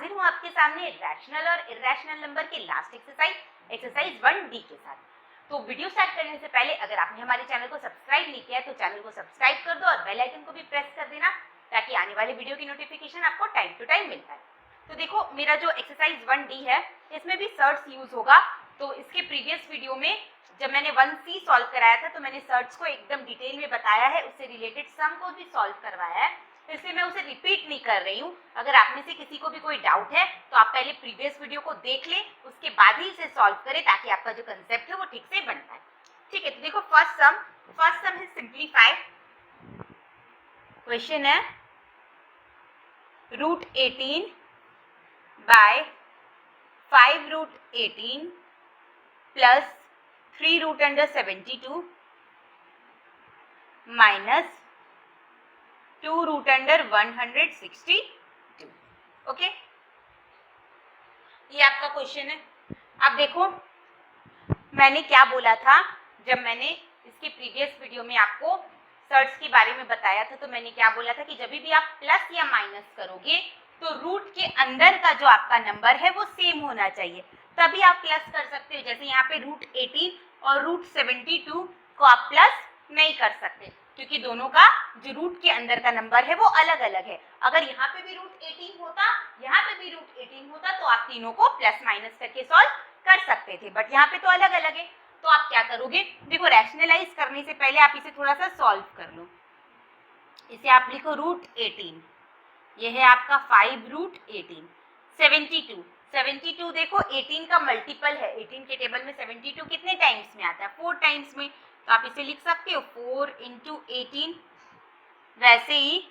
हाजिर हूँ आपके सामने रैशनल और इर्रेशनल नंबर के लास्ट एक्सरसाइज 1D के साथ। तो वीडियो स्टार्ट करने से पहले अगर आपने हमारे चैनल को सब्सक्राइब नहीं किया है तो चैनल को सब्सक्राइब कर दो और बेल आइकन को भी प्रेस कर देना ताकि आने वाले वीडियो की नोटिफिकेशन आपको टाइम टू टाइम मिल पाए। तो देखो मेरा जो एक्सरसाइज 1D है इसमें भी सर्च यूज होगा। तो इसके प्रीवियस वीडियो में जब मैंने 1C सॉल्व कराया था तो मैंने सर्च को एकदम डिटेल में बताया है, उससे रिलेटेड सम को भी सॉल्व करवाया है, इसलिए मैं उसे रिपीट नहीं कर रही हूँ। अगर आप में से किसी को भी कोई डाउट है तो आप पहले प्रीवियस वीडियो को देख लें, उसके बाद ही इसे सॉल्व करें ताकि आपका जो कंसेप्ट है वो ठीक से बन पाए। ठीक है, तो देखो फर्स्ट सम है सिंप्लीफाई। क्वेश्चन है √18 बाय 5√18 प्लस 3√72 माइनस 2√162। ओके, ये आपका क्वेश्चन है। अब देखो मैंने क्या बोला था, जब मैंने इसके प्रीवियस वीडियो में आपको सर्च के बारे में बताया था तो मैंने क्या बोला था कि जब भी आप प्लस या माइनस करोगे तो रूट के अंदर का जो आपका नंबर है वो सेम होना चाहिए, तभी आप प्लस कर सकते हो। जैसे यहाँ पे √18 और √72 को आप प्लस नहीं कर सकते क्योंकि दोनों का जो रूट के अंदर का नंबर है वो अलग अलग है। अगर यहाँ पे भी √18 होता, यहाँ पे भी √18 होता तो आप तीनों को प्लस माइनस करके सॉल्व कर सकते थे, बट यहाँ पे तो अलग अलग है। तो आप क्या करोगे, देखो रैशनलाइज करने से पहले आप इसे थोड़ा सा सॉल्व कर लो। इसे आप लिखो √18, ये है आपका 5√18। 72 देखो 18 का मल्टीपल है, 18 के टेबल में 72 कितने टाइम्स में आता है, 4 टाइम्स में, तो आप इसे लिख सकते हो 4 × 18। वैसे ही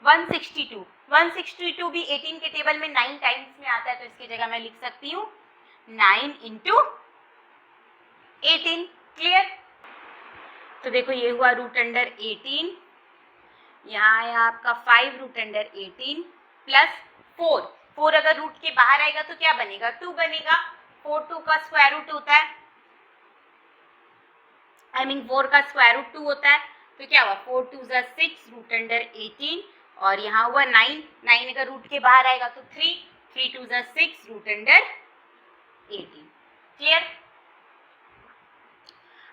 162 भी 18 के टेबल में 9 टाइम्स में आता है, तो इसकी जगह मैं लिख सकती हूँ 9 × 18। क्लियर? तो देखो ये हुआ √18, यहाँ आया आपका 5√18 प्लस 4 अगर रूट के बाहर आएगा तो क्या बनेगा, 2 बनेगा। 4 2 का स्क्वायर रूट होता है, 4 का स्क्वायर रूट 2 होता है, तो क्या हुआ 4 2 = 6 √18 और यहाँ हुआ 9 अगर रूट के बाहर आएगा तो 3 2 = 6 √18। क्लियर?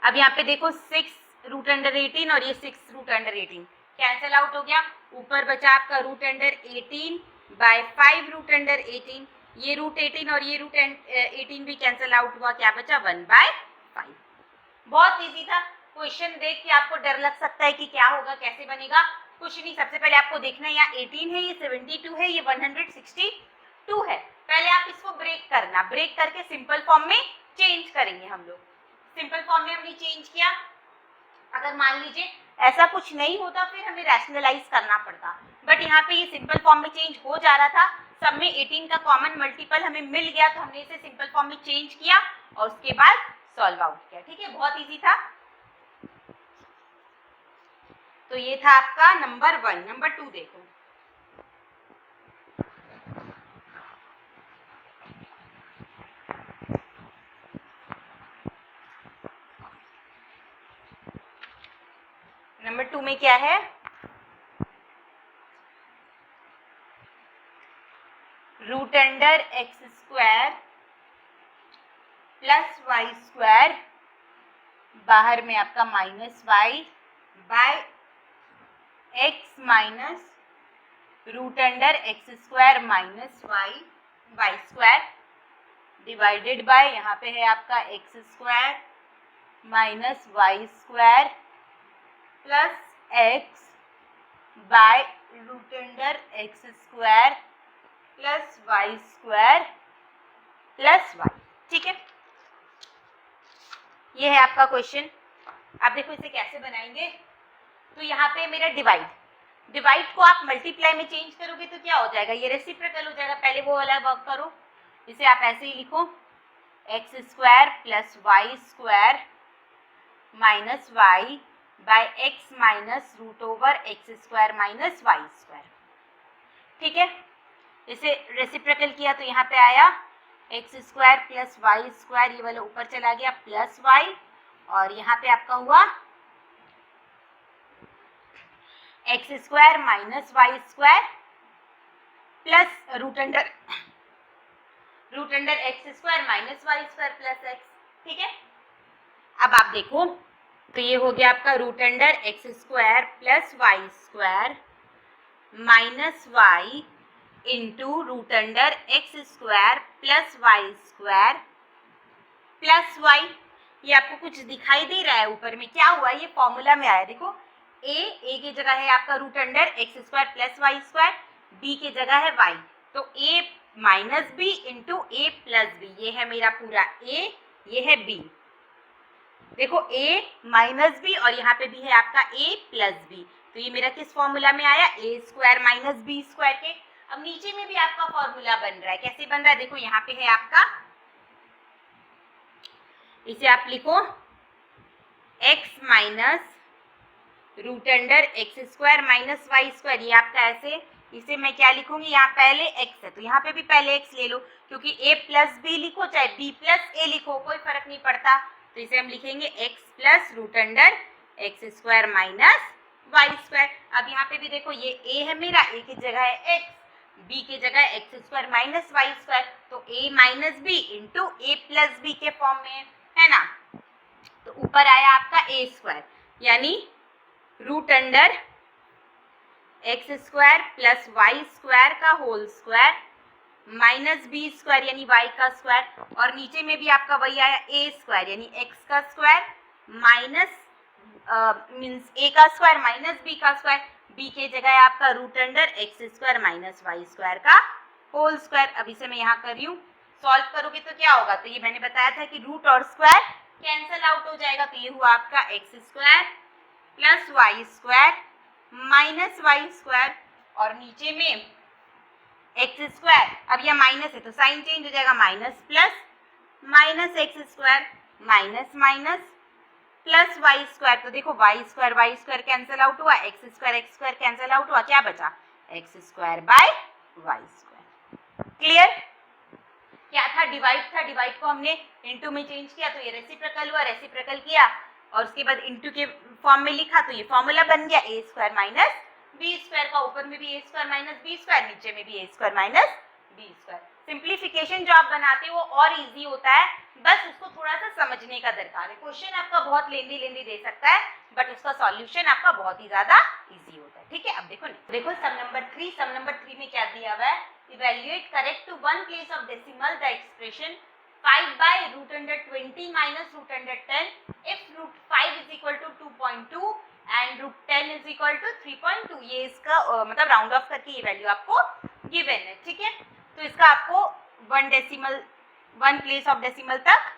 अब यहाँ पे देखो 6 √18 और ये 6 √18 कैंसल आउट हो गया, ऊपर बचा आपका √18 बाय 5√18, ये √18 और ये √18 भी कैंसल आउट हुआ, क्या बचा 1/5। बहुत इजी था। क्वेश्चन देख के आपको डर लग सकता है कि क्या होगा, कैसे बनेगा, कुछ नहीं। सबसे पहले आपको देखना है यहाँ 18 है, ये 72 है, ये 162 है। पहले आप इसको ब्रेक करना, ब्रेक करके सिंपल फॉर्म में चेंज करेंगे हम लोग। सिंपल फॉर्म में हमने चेंज किया, अगर मान लीजिए ऐसा कुछ नहीं होता फिर हमें रैशनलाइज करना पड़ता, बट यहाँ पे ये सिंपल फॉर्म में चेंज हो जा रहा था। सब में 18 का कॉमन मल्टीपल हमें मिल गया तो हमने इसे सिंपल फॉर्म में चेंज किया और उसके बाद सॉल्व आउट किया। ठीक है, बहुत इजी था। तो ये था आपका नंबर 1। नंबर 2 देखो, नंबर 2 में क्या है, √x² प्लस y², बाहर में आपका -y by x minus √x² minus y² divided by, यहाँ पे है आपका x² minus y² plus x by √x² plus y² plus y। ठीक है, ये है आपका क्वेश्चन। अब देखो इसे कैसे बनाएंगे, तो यहाँ पे मेरा डिवाइड को आप मल्टीप्लाई में चेंज करोगे तो क्या हो जाएगा, ये रेसिप्रोकल हो जाएगा। पहले वो वाला वर्क करो, इसे आप ऐसे ही लिखो x² plus y² minus y by x minus √x² minus y²। ठीक है, इसे रेसिप्रोकल किया तो यहाँ पे आया x² प्लस y², ये वाला ऊपर चला गया प्लस y, और यहाँ पे आपका हुआ x² minus y² plus root under x square minus Y square plus X. ठीक है, अब आप देखो तो ये हो गया आपका root under x square plus Y square minus Y into root under x square plus Y square plus Y. ये आपको कुछ दिखाई दे रहा है ऊपर में? क्या हुआ, ये फॉर्मूला में आया। देखो ए की जगह है आपका root under x square plus Y square, B की जगह है वाई, तो A minus B into A plus B. ये है मेरा पूरा ए, ये है बी। देखो ए माइनस बी और यहाँ पे भी है आपका ए प्लस बी, तो ये मेरा किस फॉर्मूला में आया? A square minus B square के। अब नीचे में भी आपका फॉर्मूला बन रहा है, कैसे बन रहा है? देखो यहाँ पे है आपका, इसे आप लिखो x minus root under x square minus Y square. ये आपका ऐसे, इसे मैं क्या लिखूंगी? यहाँ पहले x है तो यहाँ पे भी पहले x ले लो, क्योंकि a प्लस बी लिखो चाहे b प्लस a लिखो कोई फर्क नहीं पड़ता। तो इसे हम लिखेंगे x plus root under x square minus Y square. अब यहाँ पे भी देखो ये a है मेरा, a की जगह है x, b की जगह x square minus Y square, तो a minus B into A plus B के फॉर्म में है ना। तो ऊपर आया आपका ए स्क्वायर यानी root under x square plus Y square का whole square minus B square यानी वाई का स्क्वायर, और नीचे में भी आपका वही आया ए स्क्वायर यानी एक्स का स्क्वायर माइनस मीन्स ए का स्क्वायर माइनस बी का स्क्वायर, बी के जगह है आपका root under x square minus Y square का होल स्क्वायर। अब इसे मैं यहाँ कर रही हूँ, सॉल्व करोगे तो क्या होगा? तो ये मैंने बताया था कि रूट और स्क्वायर कैंसल आउट हो जाएगा, तो ये हुआ आपका X square plus Y square minus Y square, और नीचे में एक्स स्क्वायर, अब यह माइनस है तो साइन चेंज हो जाएगा, minus plus minus X square minus minus plus Y square. तो देखो वाई स्क्वायर कैंसिल आउट हुआ, एक्स स्क्वायर कैंसिल आउट हुआ, क्या बचा? X square by Y square. Clear? क्या था? डिवाइड था, डिवाइड को हमने इनटू में चेंज किया तो ये रेसिप्रोकल हुआ, रेसिप्रोकल किया और उसके बाद इनटू के फॉर्म में लिखा तो ये फॉर्मूला बन गया A square minus B square का, ऊपर में भी A square minus B square, नीचे में भी A square minus B square. Simplification जो आप बनाते हो वो और इजी होता है, बस उसको थोड़ा सा समझने का दरकार है। क्वेश्चन आपका बहुत लेंदी दे सकता है बट उसका सॉल्यूशन आपका बहुत ही ज्यादा इजी होता है। ठीक है, अब देखो सम नंबर 3 में क्या दिया हुआ है? Evaluate correct to one place of decimal the expression 5 by root under 20 minus root under 10 if root 5 is equal to 2.2 and root 10 is equal to 3.2। ये इसका मतलब राउंड ऑफ करके ये वैल्यू आपको गिवन है। ठीक है, तो इसका आपको वन प्लेस ऑफ डेसिमल तक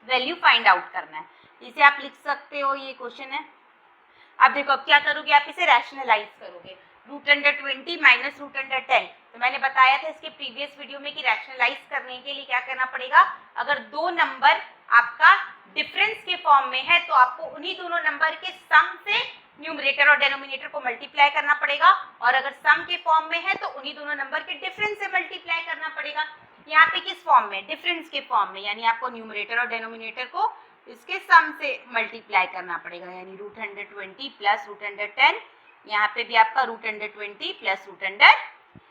वैल्यू फाइंड आउट करना है। इसे आप लिख सकते हो, ये क्वेश्चन है। अब देखो अब क्या करोगे, आप इसे रैशनलाइज करोगे। Root under 20 minus root under 10, तो मैंने बताया था इसके प्रीवियस वीडियो में कि रैशनलाइज करने के लिए क्या करना पड़ेगा? अगर दो नंबर आपका डिफरेंस के फॉर्म में है तो आपको उन्हीं दोनों नंबर के सम से न्यूमरेटर और डेनोमिनेटर को मल्टीप्लाई करना पड़ेगा, और अगर सम के फॉर्म में है तो उन्हीं दोनों नंबर के डिफरेंस से मल्टीप्लाई करना पड़ेगा। यहाँ पे किस फॉर्म में? डिफरेंस के फॉर्म में, यानी आपको न्यूमरेटर और डेनोमिनेटर को इसके सम से मल्टीप्लाई करना पड़ेगा, यानी root under 20 plus root under 10, यहाँ पे भी आपका root under 20 plus root under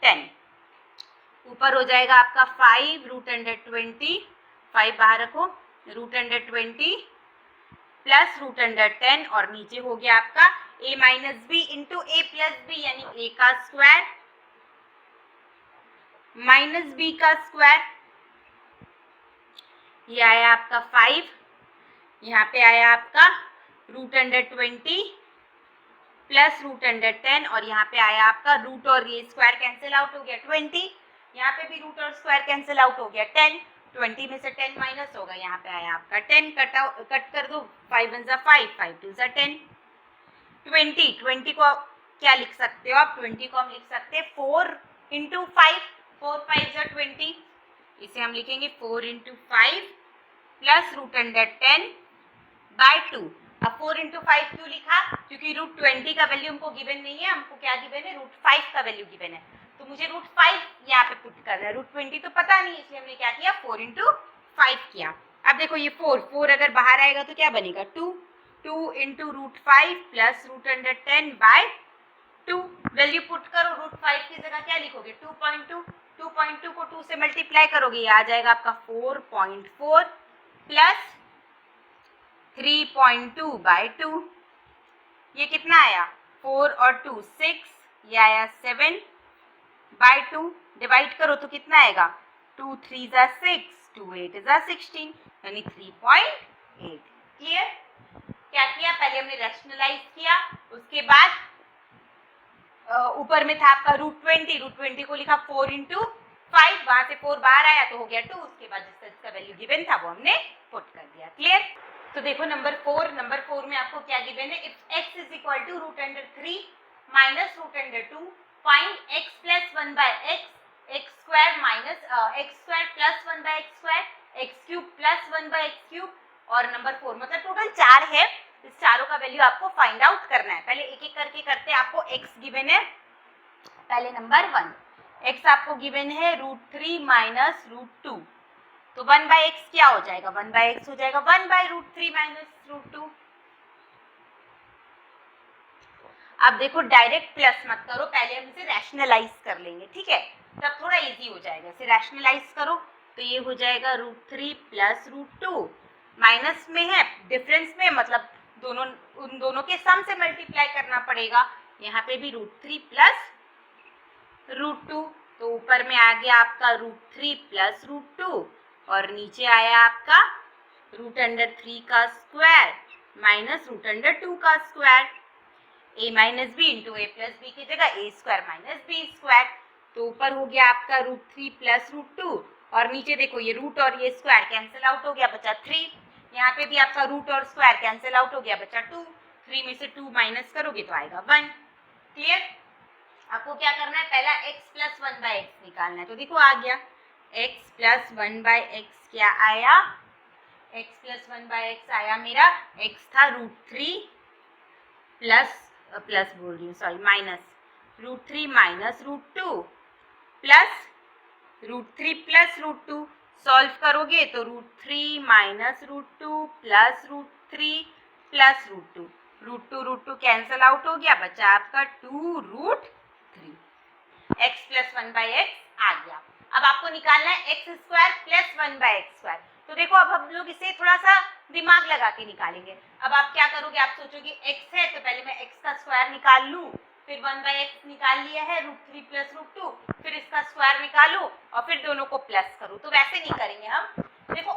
10, ऊपर हो जाएगा आपका 5 रूट अंडर 20, 5 बाहर रखो, root under 20 plus root under 10, और नीचे हो गया आपका a minus B into A plus B यानी a का स्क्वायर माइनस b का स्क्वायर। ये आया आपका 5, यहाँ पे आया आपका root under 20 plus root under 10, और यहाँ पे आया आपका रूट और ये स्क्वायर कैंसिल आउट हो गया 20, यहाँ पे भी रूट और स्क्वायर कैंसिल आउट हो गया 10, 20 में से 10 माइनस होगा, यहाँ पे आया आपका 10, कट कर दो, 5 1 5, 5 2 10, 20 को क्या लिख सकते हो आप? 20 को हम लिख सकते हैं 4 इंटू 5, 4 5 20, इसे हम लिखेंगे 4 into 5 plus root under 10 by 2। अब 4 इंटू 5 क्यों लिखा? क्योंकि रूट 20 का वैल्यू हमको गिवन नहीं है, हमको क्या गिवन है? रूट 5 का वैल्यू गिवन है, तो मुझे रूट 5 यहाँ पे पुट करना है, रूट 20 तो पता नहीं, इसलिए हमने क्या किया? 4 इंटू 5 किया। अब देखो ये 4 अगर बाहर आएगा तो क्या बनेगा? 2 into root 5 plus root under 10 by 2 value put करो, रूट 5 की जगह क्या लिखोगे 2.2, 2.2 को 2 से मल्टीप्लाई करोगे, ये आ जाएगा आपका 4.4 प्लस 3.2/2, ये कितना आया 4 और 2 6, ये आया 7/2, डिवाइड करो तो कितना आएगा 2 3 ज़ा 6, 2 8 ज़ा 16, यानी 3.8। क्लियर? क्या किया, पहले हमने रैशनलाइज किया, उसके बाद ऊपर में था आपका √20 को लिखा 4 × 5, वहां से 4 बाहर आया तो हो गया 2, उसके बाद जिसका वैल्यू गिवन था वो हमने पुट कर दिया। क्लियर? तो देखो नंबर 4 में आपको क्या गिवन है, if x is equal to √3 minus √2, find x plus 1/x, x² minus x² plus 1/x², x³ plus 1/x³ और नंबर 4 मतलब टोटल 4 है, इस चारों का वैल्यू आपको फाइंड आउट करना है। पहले एक एक करके करते हैं। आपको x गिवन है, पहले नंबर 1 x आपको गिवन है √3 माइनस √2, तो 1/x क्या हो जाएगा, 1/x हो जाएगा 1/√3 माइनस √2। अब देखो डायरेक्ट प्लस मत करो, पहले हम इसे रैशनलाइज कर लेंगे, ठीक है, तब थोड़ा इजी हो जाएगा। इसे रैशनलाइज करो तो ये हो जाएगा √3 प्लस √2, माइनस में है डिफरेंस में, मतलब दोनों उन दोनों के सम से मल्टीप्लाई करना पड़ेगा। यहाँ पे भी √3 प्लस √2, तो ऊपर में आ गया आपका √3 प्लस √2 और नीचे आया आपका √3 का स्क्वायर माइनस √2 का square, a minus B into A plus B की जगह a² माइनस b², तो ऊपर हो गया आपका √3 प्लस √2 और नीचे देखो ये रूट और ये स्क्वायर कैंसिल आउट हो गया, बचा 3, यहाँ पे भी आपका रूट और स्क्वायर कैंसिल आउट हो गया, बचा 2, 3 में से 2 माइनस करोगे तो आएगा 1। क्लियर? आपको क्या करना है, पहला x प्लस 1/x निकालना है, तो देखो आ गया x प्लस 1/x, क्या आया x प्लस 1/x आया मेरा, x था √3 प्लस बोल रही हूँ sorry minus √3 minus √2 plus √3 plus √2, solve करोगे तो √3 minus √2 plus √3 plus √2 cancel out हो गया, बचा आपका 2√3, x प्लस 1/x आ गया। अब आपको निकालना है x² प्लस 1/x², तो देखो अब हम लोग इसे थोड़ा सा दिमाग लगा के निकालेंगे। अब आप क्या करोगे, आप सोचोगे x है तो पहले मैं x का स्क्वायर निकाल लूं, फिर 1/x निकाल लिया है √3 प्लस √2, फिर इसका स्क्वायर निकालो और फिर दोनों को प्लस करो, तो वैसे नहीं करेंगे हम। देखो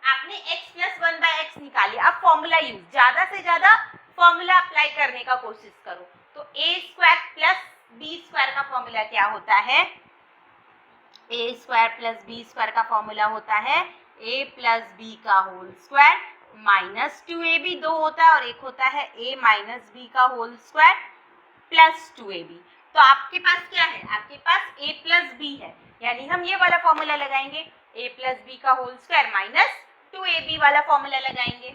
आपने x प्लस 1/x निकाल लिया, अब फॉर्मूला यूज, ज्यादा से ज्यादा फॉर्मूला अप्लाई करने का कोशिश करो, तो a² प्लस b² का फॉर्मूला क्या होता है, a² प्लस b² का फॉर्मूला होता है a प्लस b का होल स्क्वायर माइनस 2ab, 2 होता है और एक होता है a माइनस b का होल स्क्वायर प्लस 2ab। तो आपके पास क्या है, आपके पास a प्लस b है, यानी हम ये वाला फॉर्मूला लगाएंगे, a प्लस b का होल स्क्वायर माइनस 2ab वाला फॉर्मूला लगाएंगे।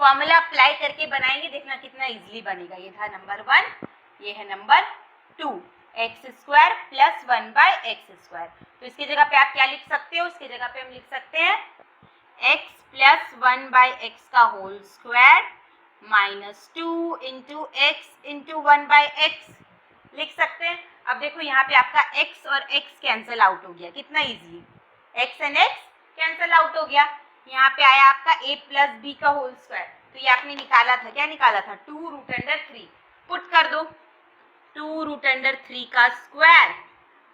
फॉर्मूला अप्लाई करके बनाएंगे, देखना कितना इजीली बनेगा। ये था नंबर 1, ये है नंबर 2, x² प्लस 1/x², तो इसकी जगह पे आप क्या लिख सकते हो, इसकी जगह पे हम लिख सकते हैं x प्लस 1/x का whole square minus 2 into x into 1/x लिख सकते हैं। अब देखो यहाँ पे आपका x और x कैंसिल आउट हो गया, कितना easy, x and x cancel out हो गया। यहाँ पे आया आपका a प्लस b का होल स्क्वायर, तो ये आपने निकाला था, क्या निकाला था 2√3, पुट कर दो 2√3 का स्क्वायर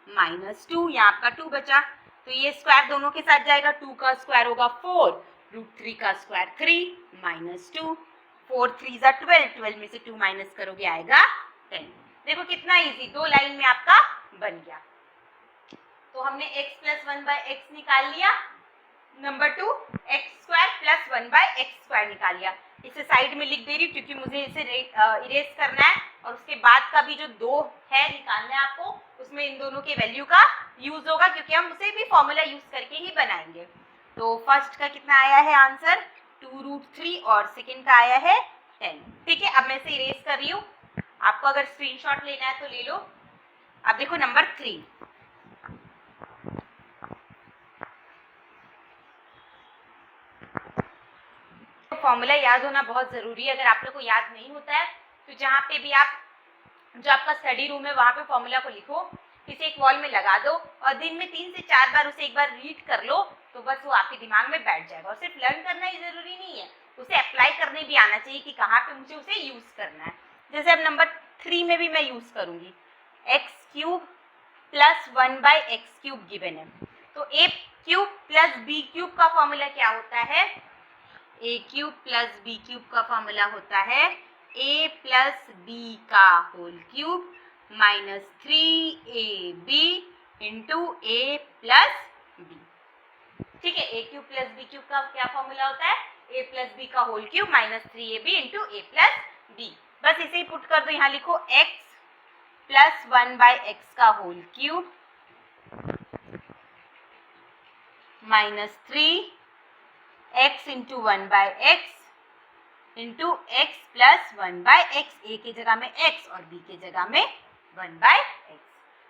माइनस 2, यहाँ आपका 2 बचा, तो ये स्क्वायर दोनों के साथ जाएगा, 2 का स्क्वायर होगा 4, √3 का स्क्वायर 3 माइनस 2, 4 3 ज़ा 12, 12 में से 2 माइनस करोगे आएगा 10। देखो कितना इजी, 2 लाइन में आपका बन गया। तो हमने x प्लस 1/x निकाल लिया, नंबर 2 x² प्लस 1/x² निकाल लिया। इसे साइड में लिख दे रही हूँ क्योंकि मुझे इसे इरेज करना है और उसके बाद का भी जो 2 है निकालना है आपको, उसमें इन दोनों के वैल्यू का यूज होगा क्योंकि हम उसे भी फॉर्मूला यूज करके ही बनाएंगे। तो फर्स्ट का कितना आया है आंसर 2√3 और सेकंड का आया है 10। ठीक है, अब मैं इसे इरेज कर रही हूँ, आपको अगर स्क्रीनशॉट लेना है तो ले लो। अब देखो नंबर 3, फॉर्मूला याद होना बहुत जरूरी है, अगर आप लोग को याद नहीं होता है तो जहाँ पे भी आप जो आपका स्टडी रूम है वहाँ पे फॉर्मूला को लिखो, किसी एक वॉल में लगा दो और दिन में 3 से 4 बार उसे एक बार रीड कर लो, तो बस वो आपके दिमाग में बैठ जाएगा। और सिर्फ लर्न करना ही जरूरी नहीं है, उसे अप्लाई करने भी आना चाहिए कि कहाँ पे मुझे उसे यूज करना है। जैसे अब नंबर 3 में भी मैं यूज करूंगी x cube plus 1/x³ given है, तो a cube plus b cube का फॉर्मूला क्या होता है, a cube plus b cube का फॉर्मूला होता है a प्लस b का whole cube minus 3ab into a plus b। ठीक है, a cube plus b cube का क्या फॉर्मूला होता है, a प्लस b का whole cube minus 3ab into a plus b। बस इसे ही पुट कर दो, यहाँ लिखो x प्लस 1/x का whole cube minus 3x into 1/x into x plus 1/x, a की जगह में x और b की जगह में 1/x।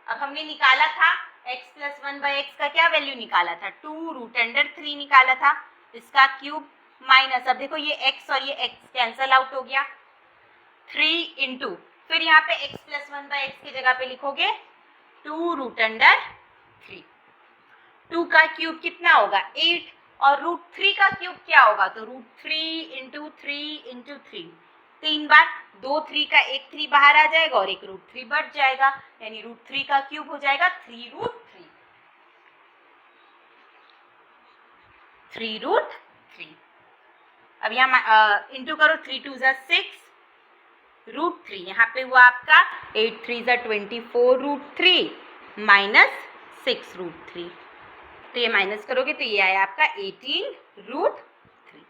अब हमने निकाला था x प्लस 1/x का क्या वैल्यू निकाला था, 2√3 निकाला था, इसका क्यूब माइनस, अब देखो ये x और ये x कैंसल आउट हो गया, 3 इंटू, फिर यहाँ पे x प्लस 1/x की जगह पे लिखोगे 2√3। 2 का क्यूब कितना होगा 8 और √3 का क्यूब क्या होगा, तो √3 इंटू 3 इंटू 3, 3 बार, 2 3 का एक 3 बाहर आ जाएगा और एक √3 बढ़ जाएगा, यानी √3 का क्यूब हो जाएगा 3√3। अब यहाँ इंटू करो, 3 2 = 6 √3, यहाँ पे हुआ आपका 8 3 = 24 √3 माइनस 6 √3, तो ये माइनस करोगे तो ये आया आपका 18 √3।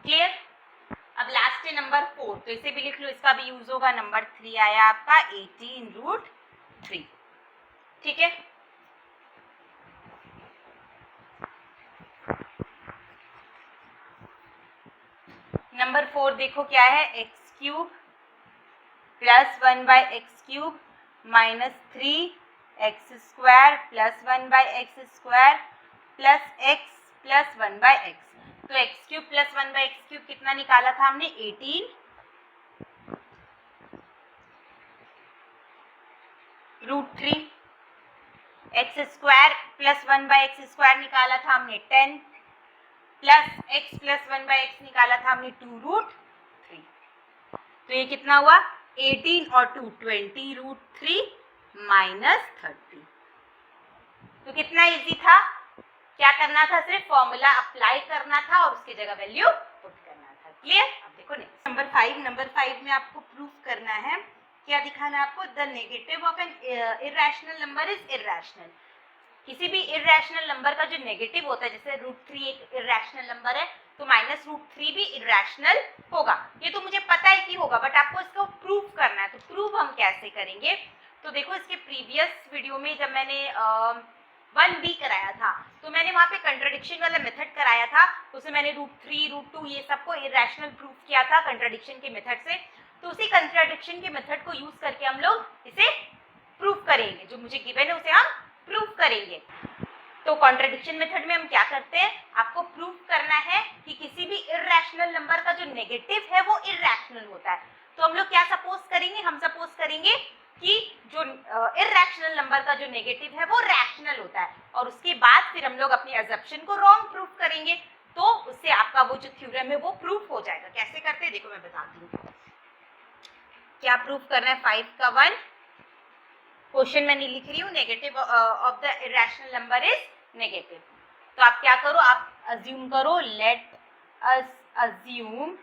क्लियर। अब लास्ट है नंबर 4, तो इसे भी लिख लो, इसका भी यूज होगा। नंबर 3 आया आपका 18 √3। ठीक है, नंबर 4 देखो क्या है, x³ plus 1/x³ minus 3x² plus 1/x² plus x plus 1/x। तो x³ प्लस 1/x³ कितना निकाला था हमने, 18 √3। x² प्लस 1/x² निकाला था हमने 10 प्लस x प्लस 1/x निकाला था हमने 2 √3। तो ये कितना हुआ, 18 और 2 20 √3 माइनस 30। तो कितना इजी था, क्या करना था, सिर्फ फॉर्मूला अप्लाई करना था और उसकी जगह वैल्यू पुट करना था। क्लियर। अब देखो नेक्स्ट नंबर 5 में आपको प्रूफ करना है, क्या दिखाना है आपको, the negative of an irrational number is irrational. किसी भी इरैशनल नंबर का जो नेगेटिव होता है, जैसे √3 एक इरैशनल नंबर है, तो माइनस √3 भी इरैशनल होगा। ये तो मुझे पता है कि होगा, बट आपको इसको प्रूफ करना है। तो प्रूफ हम कैसे करेंगे, तो देखो इसके प्रीवियस वीडियो में जब मैंने 1b कराया था, तो मैंने वहाँ पे कंट्राडिक्शन वाला मेथड कराया था, उसमें मैंने √3 √2 ये सबको इरैशनल प्रूफ किया था कंट्राडिक्शन के मेथड से। तो उसी कंट्राडिक्शन के मेथड को यूज करके हम लोग इसे प्रूफ करेंगे, जो मुझे गिवन है उसे हम प्रूफ करेंगे। तो कॉन्ट्रडिक्शन मेथड में हम क्या करते हैं, आपको प्रूफ करना है कि किसी भी इरैशनल नंबर का जो नेगेटिव है वो इरैशनल होता है। तो हम लोग क्या सपोज करेंगे, हम सपोज करेंगे कि जो इरैशनल नंबर का जो नेगेटिव है वो रैशनल होता है, और उसके बाद फिर हम लोग अपनी अजम्पशन को रॉन्ग प्रूफ करेंगे, तो उससे आपका वो जो थ्योरम है वो प्रूफ हो जाएगा। कैसे करते हैं देखो मैं बताती हूँ। क्या प्रूफ करना है, 5 का 1 क्वेश्चन में नहीं लिख रही हूँ, negative of the irrational number is negative. तो आप क्या करो, आप अज्यूम करो, let us assume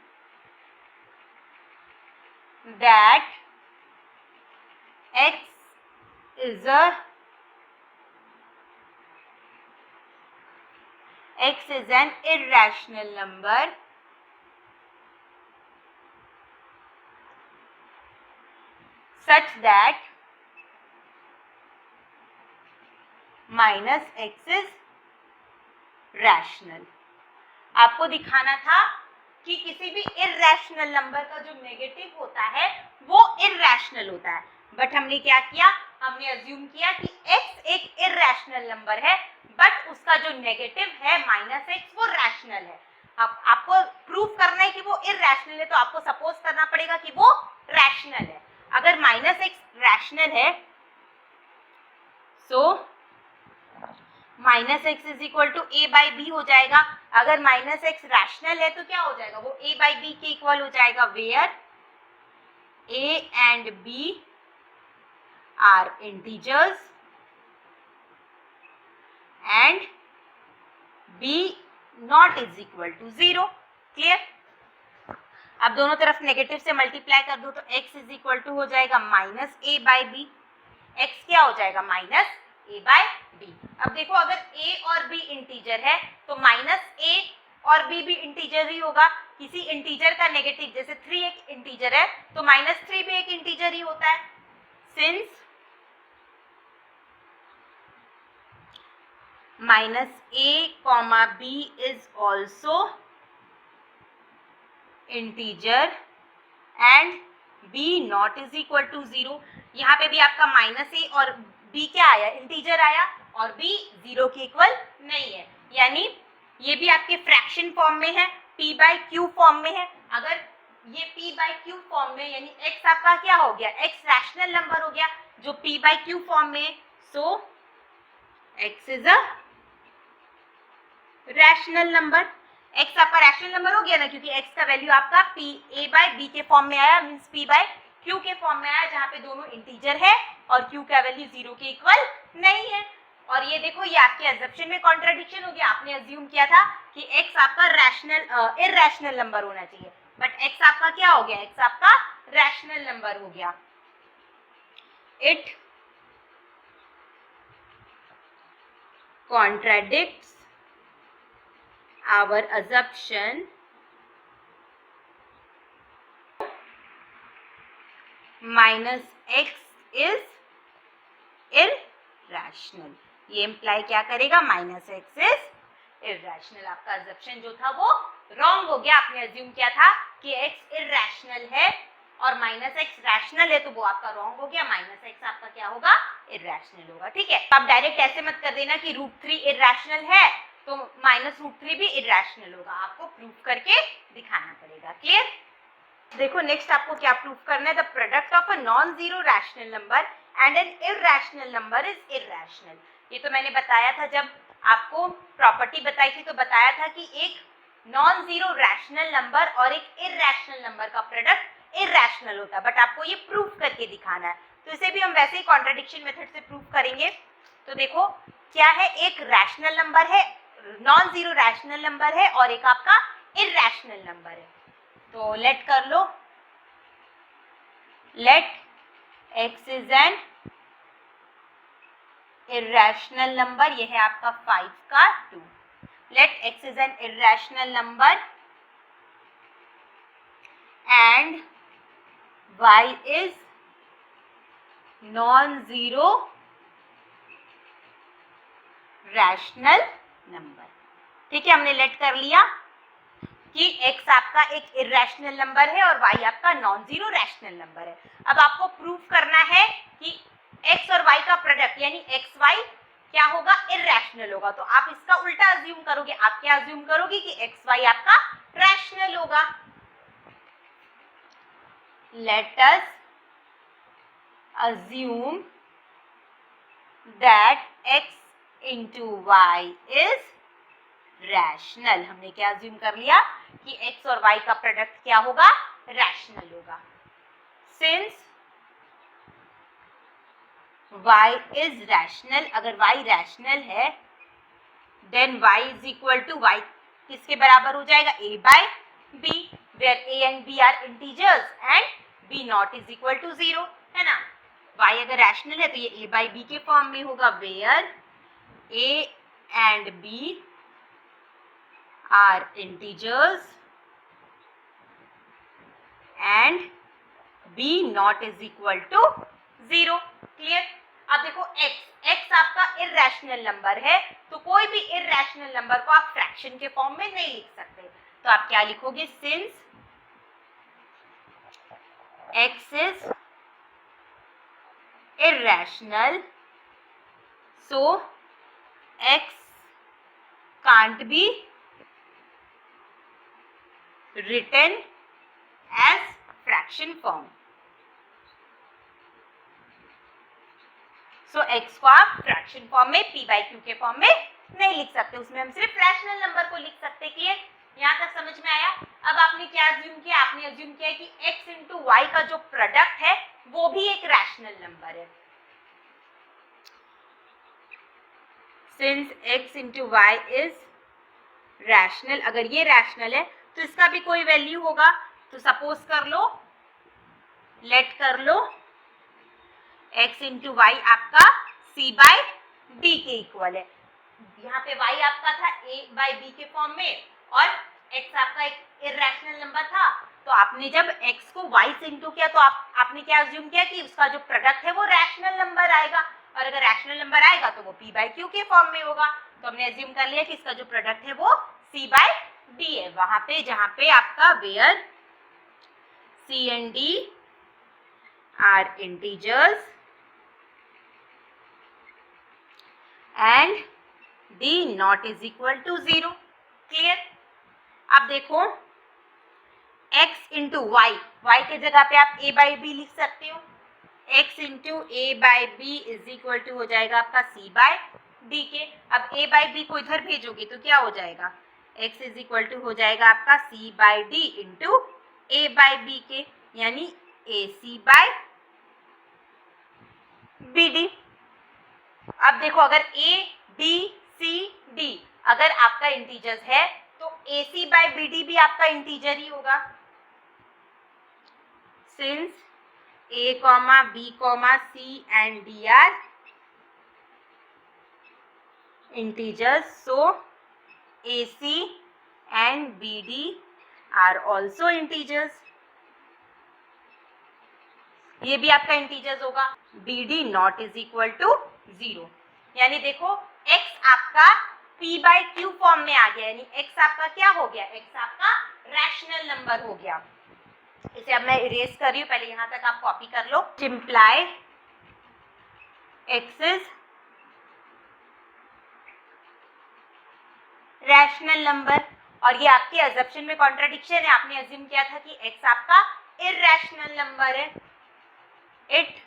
that x is an irrational number such that minus x is rational। आपको दिखाना था कि किसी भी इरैशनल नंबर का जो नेगेटिव होता है वो इरैशनल होता है, बट हमने क्या किया, हमने अज्यूम किया कि x एक इरैशनल नंबर है, बट उसका जो नेगेटिव है -x वो रैशनल है। अब आपको प्रूफ करना है कि वो इरैशनल है, तो आपको सपोज करना पड़ेगा कि वो रैशनल है। अगर माइनस एक्स रैशनल है so minus X is equal to A by B हो जाएगा। अगर माइनस एक्स रैशनल है तो क्या हो जाएगा, वो ए बाई बी के इक्वल हो जाएगा, where A and B are integers and B not is equal to 0। Clear. अब दोनों तरफ नेगेटिव से मल्टीप्लाई कर दो तो x इज इक्वल टू हो जाएगा minus A by B. x क्या हो जाएगा, माइनस ए बाई बी। अब देखो अगर a और b इंटीजर है तो माइनस a और b भी इंटीजर ही होगा। किसी इंटीजर का नेगेटिव, जैसे 3 एक इंटीजर है तो माइनस 3 भी एक इंटीजर ही होता है। Since minus a comma b is also integer and b not is equal to 0। यहाँ पे भी आपका माइनस a और b क्या आया, इंटीजर आया, और b 0 के इक्वल नहीं है, यानी ये भी आपके फ्रैक्शन फॉर्म में है, p बाई क्यू फॉर्म में है। अगर ये p बाई क्यू फॉर्म में, यानी x आपका क्या हो गया, x रैशनल नंबर हो गया जो p बाई क्यू फॉर्म में, सो x is a rational number. x आपका रैशनल नंबर हो गया ना, क्योंकि x का वैल्यू आपका p a बाई b के फॉर्म में आया, मींस p बाई q के फॉर्म में आया, जहाँ पे दोनों इंटीजर है और q का वैल्यू 0 के इक्वल नहीं है। और ये देखो, ये आपके अजम्पशन में कॉन्ट्राडिक्शन हो गया। आपने अज्यूम किया था कि x आपका रैशनल इरैशनल नंबर होना चाहिए, बट x आपका क्या हो गया, x आपका रैशनल नंबर हो गया। It contradicts our assumption minus x is irrational। ये इम्प्लाई क्या करेगा, माइनस एक्स इज इरैशनल। आपका assumption जो था वो रॉन्ग हो गया। आपने अज्यूम किया था कि x इरैशनल है और माइनस एक्स रैशनल है, तो वो आपका रॉन्ग हो गया। माइनस एक्स आपका क्या होगा, इरैशनल होगा। ठीक है, आप डायरेक्ट ऐसे मत कर देना कि √3 इरैशनल है तो माइनस √3 भी इरैशनल होगा, आपको प्रूफ करके दिखाना पड़ेगा। क्लियर। देखो नेक्स्ट आपको क्या प्रूफ करना है, the product of a non zero rational number and an irrational number is irrational. ये तो मैंने बताया था, जब आपको प्रॉपर्टी बताई थी तो बताया था कि एक नॉन जीरो रैशनल नंबर और एक इरैशनल नंबर का प्रोडक्ट इरैशनल होता है, बट आपको ये प्रूफ करके दिखाना है। तो इसे भी हम वैसे ही कॉन्ट्रडिक्शन मेथड से प्रूफ करेंगे। तो देखो क्या है, एक रैशनल नंबर है, नॉन जीरो रैशनल नंबर है, और एक आपका इरैशनल नंबर है। तो लेट कर लो, let x is an irrational number, यह है आपका 5 का 2। Let x is an irrational number and y is non-zero rational number. ठीक है, हमने लेट कर लिया कि x आपका एक इरैशनल नंबर है और y आपका नॉन जीरो रैशनल नंबर है। अब आपको प्रूफ करना है कि x और y का प्रोडक्ट यानी xy क्या होगा, इरैशनल होगा। तो आप इसका उल्टा अज्यूम करोगे। आप क्या अज्यूम करोगे कि xy आपका रैशनल होगा। Let us assume that x into y is rational। हमने क्या अज्यूम कर लिया कि x और y का प्रोडक्ट क्या होगा, रैशनल होगा। Since y is rational, अगर y रैशनल है then y is equal to y किसके बराबर हो जाएगा, a by b, where a and b are integers and b not is equal to 0, है ना। y अगर रैशनल है तो ये a by b के फॉर्म में होगा, where a and b are integers and b not is equal to 0। Clear. अब देखो x आपका इरैशनल नंबर है, तो कोई भी इरैशनल नंबर को आप फ्रैक्शन के फॉर्म में नहीं लिख सकते। तो आप क्या लिखोगे, since x is irrational so x can't be written as fraction form। So x को आप फ्रैक्शन फॉर्म में p बाई क्यू के फॉर्म में नहीं लिख सकते, उसमें हम सिर्फ रैशनल नंबर को लिख सकते। क्लियर, यहाँ तक समझ में आया। अब आपने क्या अज्यूम किया, आपने अज्यूम किया कि x इंटू वाई का जो प्रोडक्ट है वो भी एक रैशनल नंबर है। Since x into Y is rational, अगर ये रैशनल है तो इसका भी कोई वैल्यू होगा। तो सपोज कर लो, लेट कर लो x इंटू वाई आपका c बाय d के इक्वल है। यहाँ पे y आपका था a बाय b के फॉर्म में और x आपका एक इरैशनल नंबर था। तो आपने जब x को y से इंटू किया तो आपने क्या अज्यूम किया कि उसका जो प्रोडक्ट है वो रैशनल नंबर आएगा, और अगर रैशनल नंबर आएगा तो वो p बाय q के फॉर्म में होगा। तो हमने अज्यूम कर लिया कि इसका जो प्रोडक्ट है वो c बाय d है, वहां पे जहां पे आपका where c and d are integers and d not is equal to 0। Clear, अब देखो x इंटू वाई, वाई के जगह पे आप a बाई बी लिख सकते हो। x into A by B is equal to हो जाएगा आपका c बाय d के। अब a बाई बी को इधर भेजोगे तो क्या हो जाएगा, x इज इक्वल टू हो जाएगा आपका c by d into A by B के, यानी ac बाय बी डी। अब देखो अगर a b c d अगर आपका इंटीजर्स है तो ac बाय बी डी भी आपका इंटीजर ही होगा। Since a, b, c and d are integers, so ac and bd are also integers। ये भी आपका इंटीजर्स होगा। bd not is equal to 0, यानी देखो x आपका p बाई क्यू फॉर्म में आ गया, यानी x आपका क्या हो गया, x आपका रैशनल नंबर हो गया। इसे अब मैं इरेज कर रही हूँ, पहले यहाँ तक आप कॉपी कर लो। Simply x is rational number, और ये आपके अजम्पशन में कॉन्ट्राडिक्शन है। आपने अज्यूम किया था कि x आपका इरैशनल नंबर है। इट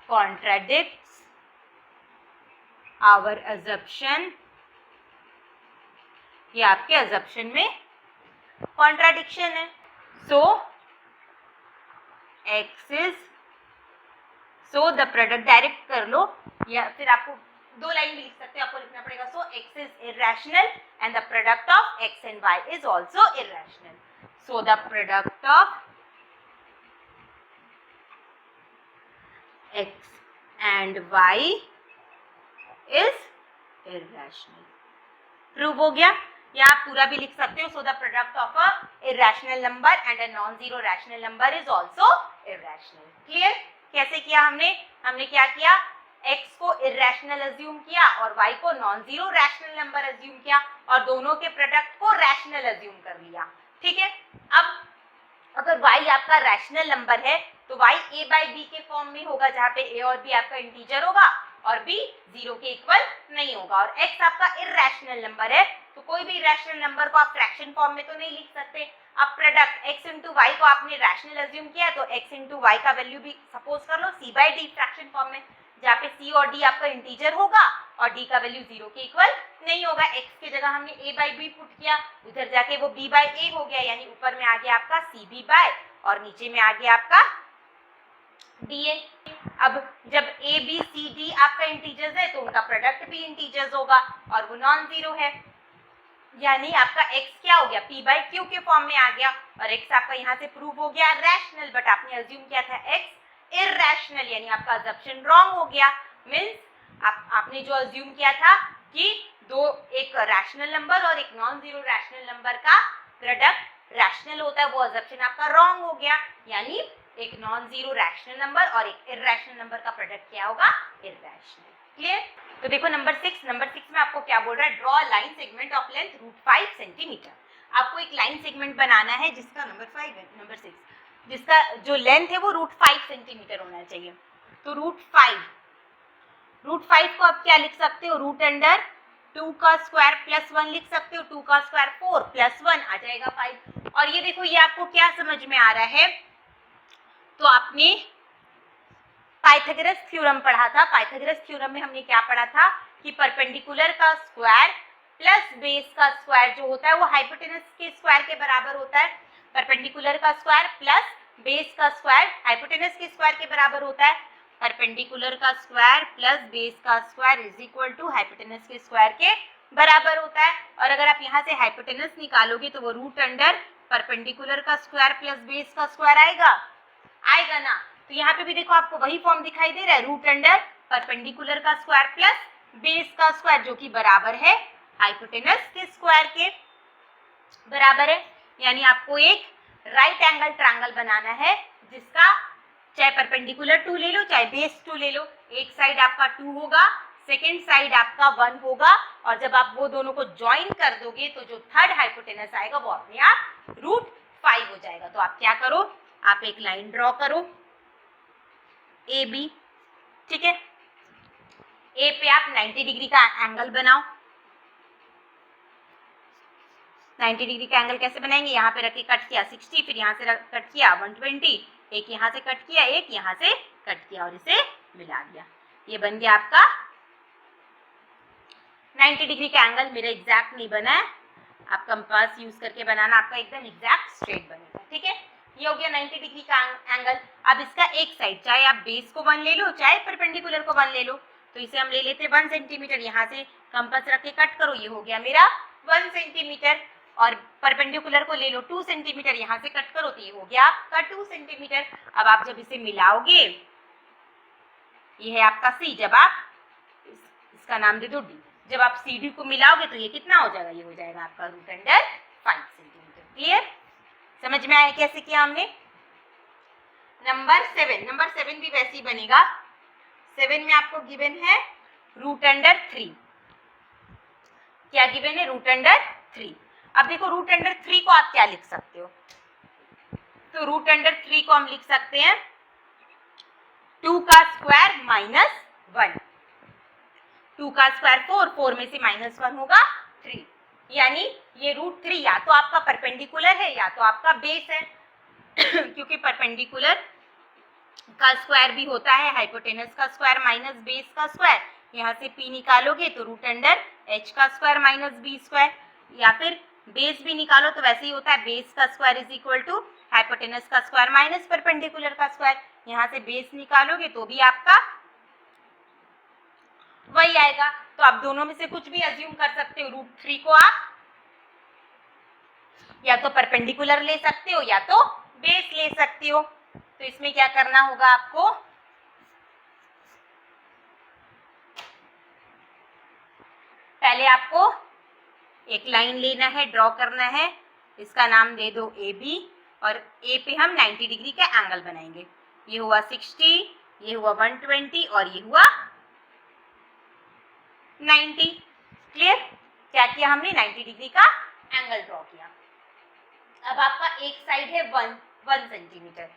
कॉन्ट्राडिक्ट्स आवर अजम्पशन, ये आपके अजम्पशन में कॉन्ट्राडिक्शन है। सो x is, so the product, direct कर लो या फिर आपको दो लाइन भी लिख सकते हो, आपको लिखना पड़ेगा। सो x is irrational and the product of x and y is also irrational. So the product of x and y is irrational. Prove हो गया, या आप पूरा भी लिख सकते हो। So the product of a irrational number and a non zero rational number is also irrational. Clear, कैसे किया हमने क्या किया, x को इरैशनल अज्यूम किया और y को non zero rational number assume किया और दोनों के प्रोडक्ट को रैशनल अज्यूम कर लिया। ठीक है, अब अगर y आपका रैशनल नंबर है तो y a बाई b के फॉर्म में होगा, जहाँ पे a और b आपका इंटीजर होगा और b 0 के इक्वल नहीं होगा, और x आपका इरैशनल नंबर है तो कोई भी इरैशनल नंबर को आप फ्रैक्शन फॉर्म में तो नहीं लिख सकते। अब प्रोडक्ट x इंटू वाई को आपने रैशनल अज्यूम किया तो x इंटू वाई का वैल्यू भी सपोज कर लो c by D fraction form में, जहाँ पे c और d आपका इंटीजर होगा और d का वैल्यू 0 के इक्वल नहीं होगा। x के जगह हमने a बाई बी पुट किया, उधर जाके वो b बाई a हो गया, यानी ऊपर में आ गया आपका c b बाय और नीचे में आ गया आपका dA। अब जब a b c d आपका इंटीजर्स है तो उनका प्रोडक्ट भी इंटीजर्स होगा और वो नॉन जीरो है, यानी आपका x क्या हो गया, p बाई क्यू के फॉर्म में आ गया, और x आपका यहाँ से प्रूव हो गया रैशनल, बट आपने अज्यूम किया था x इरैशनल, यानी आपका अजम्पशन रॉन्ग हो गया। मीन्स आपने जो अज्यूम किया था कि एक रैशनल नंबर और एक नॉन जीरो रैशनल नंबर का प्रोडक्ट रैशनल होता है, वो अजम्पशन आपका रॉन्ग हो गया, यानी एक नॉन जीरो रैशनल नंबर और एक इरैशनल नंबर का प्रोडक्ट क्या होगा, इरैशनल। क्लियर, तो देखो नंबर 6 में आपको क्या बोल रहा है, draw line segment of length √5 centimetre. आपको एक लाइन सेगमेंट बनाना है जिसका नंबर 6 जिसका जो लेंथ है वो √5 सेंटीमीटर होना चाहिए। तो √5 को आप क्या लिख सकते हो, √2 का स्क्वायर प्लस 1 लिख सकते हो, 2 का स्क्वायर 4 प्लस 1 आ जाएगा 5। और ये देखो ये आपको क्या समझ में आ रहा है, तो आपने पाइथागोरस थ्योरम पढ़ा था। पाइथागोरस थ्योरम में हमने क्या पढ़ा था कि परपेंडिकुलर का स्क्वायर प्लस बेस का स्क्वायर जो होता है वो हाइपोटेनस के स्क्वायर के बराबर होता है। परपेंडिकुलर का स्क्वायर प्लस बेस का स्क्वायर हाइपोटेनस के स्क्वायर के बराबर होता है। परपेंडिकुलर का स्क्वायर प्लस बेस का square is equal to hypotenuse के स्क्वायर के बराबर होता है। और अगर आप यहाँ से हाइपोटेनस निकालोगे तो वो रूट अंडर परपेंडिकुलर का स्क्वायर प्लस बेस का स्क्वायर आएगा ना। तो यहाँ पे भी देखो आपको वही फॉर्म दिखाई दे रहा है, रूट अंडर परपेंडिकुलर का स्क्वायर प्लस बेस का स्क्वायर जो कि बराबर है हाइपोटेनस के स्क्वायर के बराबर है। यानी आपको एक राइट एंगल ट्रायंगल बनाना है जिसका चाहे परपेंडिकुलर 2 ले लो चाहे बेस 2 ले लो, एक साइड आपका 2 होगा, सेकेंड साइड आपका 1 होगा, और जब आप वो दोनों को ज्वाइन कर दोगे तो जो थर्ड हाइपोटेनस आएगा वो अपने आप रूट 5 हो जाएगा। तो आप क्या करो, आप एक लाइन ड्रॉ करो ए बी, ठीक है। ए पे आप 90 डिग्री का एंगल बनाओ। 90 डिग्री का एंगल कैसे बनाएंगे, यहाँ पे रख के कट किया 60, फिर यहाँ से कट किया 120, एक यहाँ से कट किया एक यहाँ से कट किया और इसे मिला दिया। ये बन गया आपका 90 डिग्री का एंगल। मेरा एग्जैक्ट नहीं बना है, आप कंपास यूज करके बनाना, आपका एकदम एग्जैक्ट स्ट्रेट बनेगा, ठीक है। ये हो गया 90 डिग्री का एंगल। अब इसका एक साइड चाहे आप बेस को 1 ले लो चाहे परपेंडिकुलर को 1 ले लो, तो इसे हम ले लेते 1 सेंटीमीटर, यहाँ से कंपास रख के कट करो, ये हो गया मेरा 1 सेंटीमीटर। और परपेंडिकुलर को ले लो 2 सेंटीमीटर, यहाँ से कट करो तो ये हो गया आपका 2 सेंटीमीटर। अब आप जब इसे मिलाओगे, ये है आपका सी, जब आप इसका नाम दे दो डी, जब आप सी डी को मिलाओगे तो ये कितना हो जाएगा, ये हो जाएगा आपका रूट अंडर 5 सेंटीमीटर। क्लियर, समझ में आया कैसे किया हमने। नंबर 7 भी वैसे ही बनेगा। 7 में आपको गिवन है रूट अंडर 3। क्या गिवन है, रूट अंडर 3। अब देखो रूट अंडर 3 को आप क्या लिख सकते हो, तो रूट अंडर 3 को हम लिख सकते हैं 2 का स्क्वायर माइनस 1। 2 का स्क्वायर 4 में से -1 होगा 3, यानी ये रूट 3 या तो आपका परपेंडिकुलर है या तो आपका बेस है क्योंकि परपेंडिकुलर का स्क्वायर भी होता है हाइपोटेनस का स्क्वायर माइनस बेस का स्क्वायर। यहाँ से p निकालोगे तो रूट अंडर h का स्क्वायर माइनस b स्क्वायर, या फिर बेस भी निकालो तो वैसे ही होता है, बेस का square is equal to hypotenuse का स्क्वायर माइनस परपेंडिकुलर का स्क्वायर। यहाँ से बेस निकालोगे तो भी आपका वही आएगा। तो आप दोनों में से कुछ भी अज्यूम कर सकते हो। रूट 3 को आप या तो परपेंडिकुलर ले सकते हो या तो बेस ले सकते हो। तो इसमें क्या करना होगा आपको, पहले आपको एक लाइन लेना है, ड्रॉ करना है, इसका नाम दे दो ए बी, और ए पे हम 90 डिग्री का एंगल बनाएंगे। ये हुआ 60, ये हुआ 120 और ये हुआ 90। क्लियर, क्या किया हमने, 90 डिग्री का एंगल ड्रॉ किया। अब आपका एक साइड है 1 सेंटीमीटर,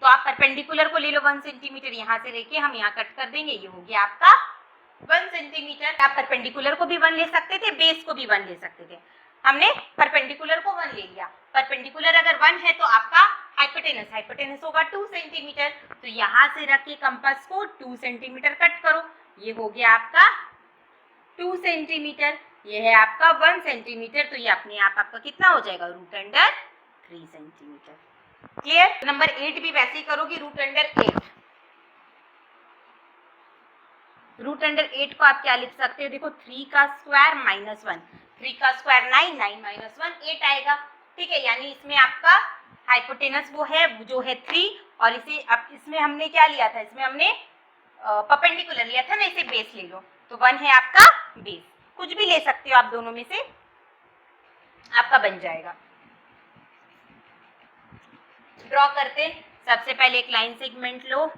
तो आप परपेंडिकुलर को ले लो 1 सेंटीमीटर, यहाँ से लेके हम यहाँ कट कर देंगे, ये हो गया आपका 1 सेंटीमीटर। आप परपेंडिकुलर को भी 1 ले सकते थे, बेस को भी 1 ले सकते थे, हमने परपेंडिकुलर को 1 ले लिया। परपेंडिकुलर अगर 1 है तो आपका हाइपोटेनस होगा 2 सेंटीमीटर, तो यहाँ से रख के कंपास को 2 सेंटीमीटर कट करो, ये हो गया आपका 2 सेंटीमीटर, ये है आपका 1 सेंटीमीटर, तो ये अपने आप आपका कितना हो जाएगा, root under 3 centimetre. Clear, number 8 भी वैसे ही करोगे, रूट अंडर 8। रूट अंडर 8 को आप क्या लिख सकते हो, देखो 3 का स्क्वायर माइनस 1, 3 का स्क्वायर 9, 9 माइनस 1 8 आएगा, ठीक है। यानी इसमें आपका हाइपोटेनस वो है जो है 3, और इसे अब इसमें हमने क्या लिया था, इसमें हमने परपेंडिकुलर लिया था ना, इसे बेस ले लो, तो 1 है आपका बेस। कुछ भी ले सकते हो आप दोनों में से, आपका बन जाएगा। ड्रॉ करते, सबसे पहले एक लाइन सेगमेंट लो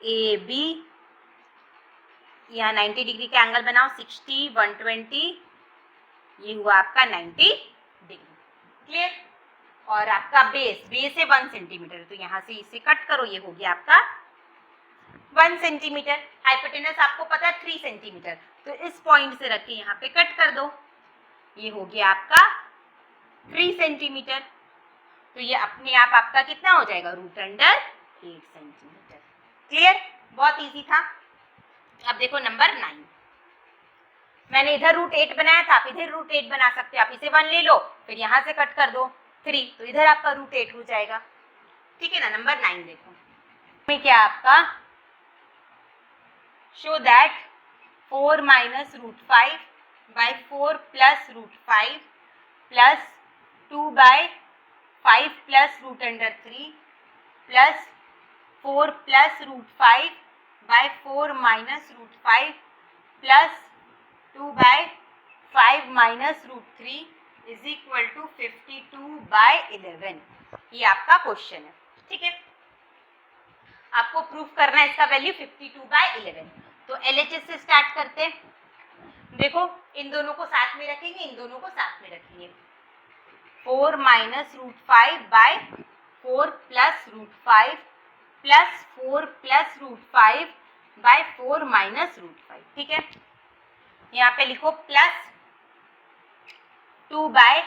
ए बी, यहाँ 90 डिग्री का एंगल बनाओ, 60, 120, ये हुआ आपका 90 डिग्री। क्लियर, और आपका बेस है 1 सेंटीमीटर, तो यहाँ से इसे कट करो, ये हो गया आपका 1 सेंटीमीटर। हाइपोटेनस आपको पता है 3 सेंटीमीटर, तो इस पॉइंट से रख के यहाँ पे कट कर दो, ये हो गया आपका 3 सेंटीमीटर। तो ये अपने आप आपका कितना हो जाएगा, रूट अंडर 8 सेंटीमीटर। क्लियर, बहुत इजी था। अब देखो नंबर 9, मैंने इधर √8 बनाया था, आप इधर √8 बना सकते हो। आप इसे 1 ले लो, फिर यहाँ से कट कर दो 3, तो इधर आपका √8 हो जाएगा। ठीक है ना। नंबर 9 देखो में क्या आपका, show that 4 minus √5 by 4 plus √5 plus 2 by 5 plus √3 plus 4 plus √5 by 4 minus √5 plus 2 by 5 minus √3 is equal to 52 by 11। ये आपका क्वेश्चन है। ठीक है, आपको प्रूफ करना है इसका वैल्यू 52 बाई 11। तो LHS से स्टार्ट करते हैं। देखो इन दोनों को साथ में रखेंगे, इन दोनों को साथ में रखेंगे। 4 minus √5 by 4 plus √5 plus 4 plus √5 by 4 minus √5। ठीक है, यहाँ पे लिखो plus 2 by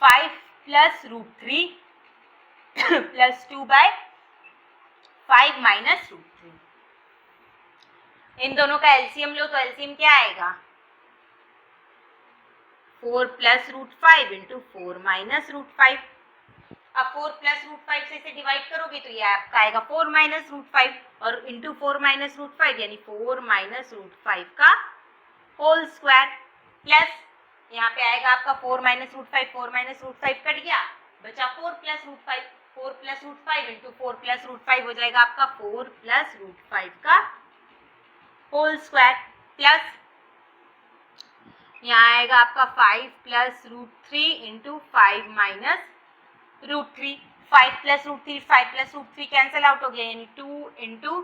5 plus √3 plus 2 by 5 minus √3। इन दोनों का एलसीएम लो तो एलसीएम क्या आएगा, 4 प्लस √5 इंटू 4 माइनस √5। अब 4 प्लस √5 से इसे डिवाइड करोगे तो ये आपका आएगा 4 माइनस √5 और इंटू 4 माइनस √5 यानी 4 माइनस √5 का होल स्क्वायर प्लस यहाँ पे आएगा आपका 4 माइनस √5, 4 माइनस √5 कट गया, बचा 4 प्लस √5, 4 प्लस √5 इंटू 4 प्लस √5 हो जाएगा आपका 4 प्लस √5 का होल स्क्वायर प्लस यहाँ आएगा आपका 5 plus √3 into 5 minus √3। 5 plus √3, 5 plus √3 cancel out हो गया यानी 2 इंटू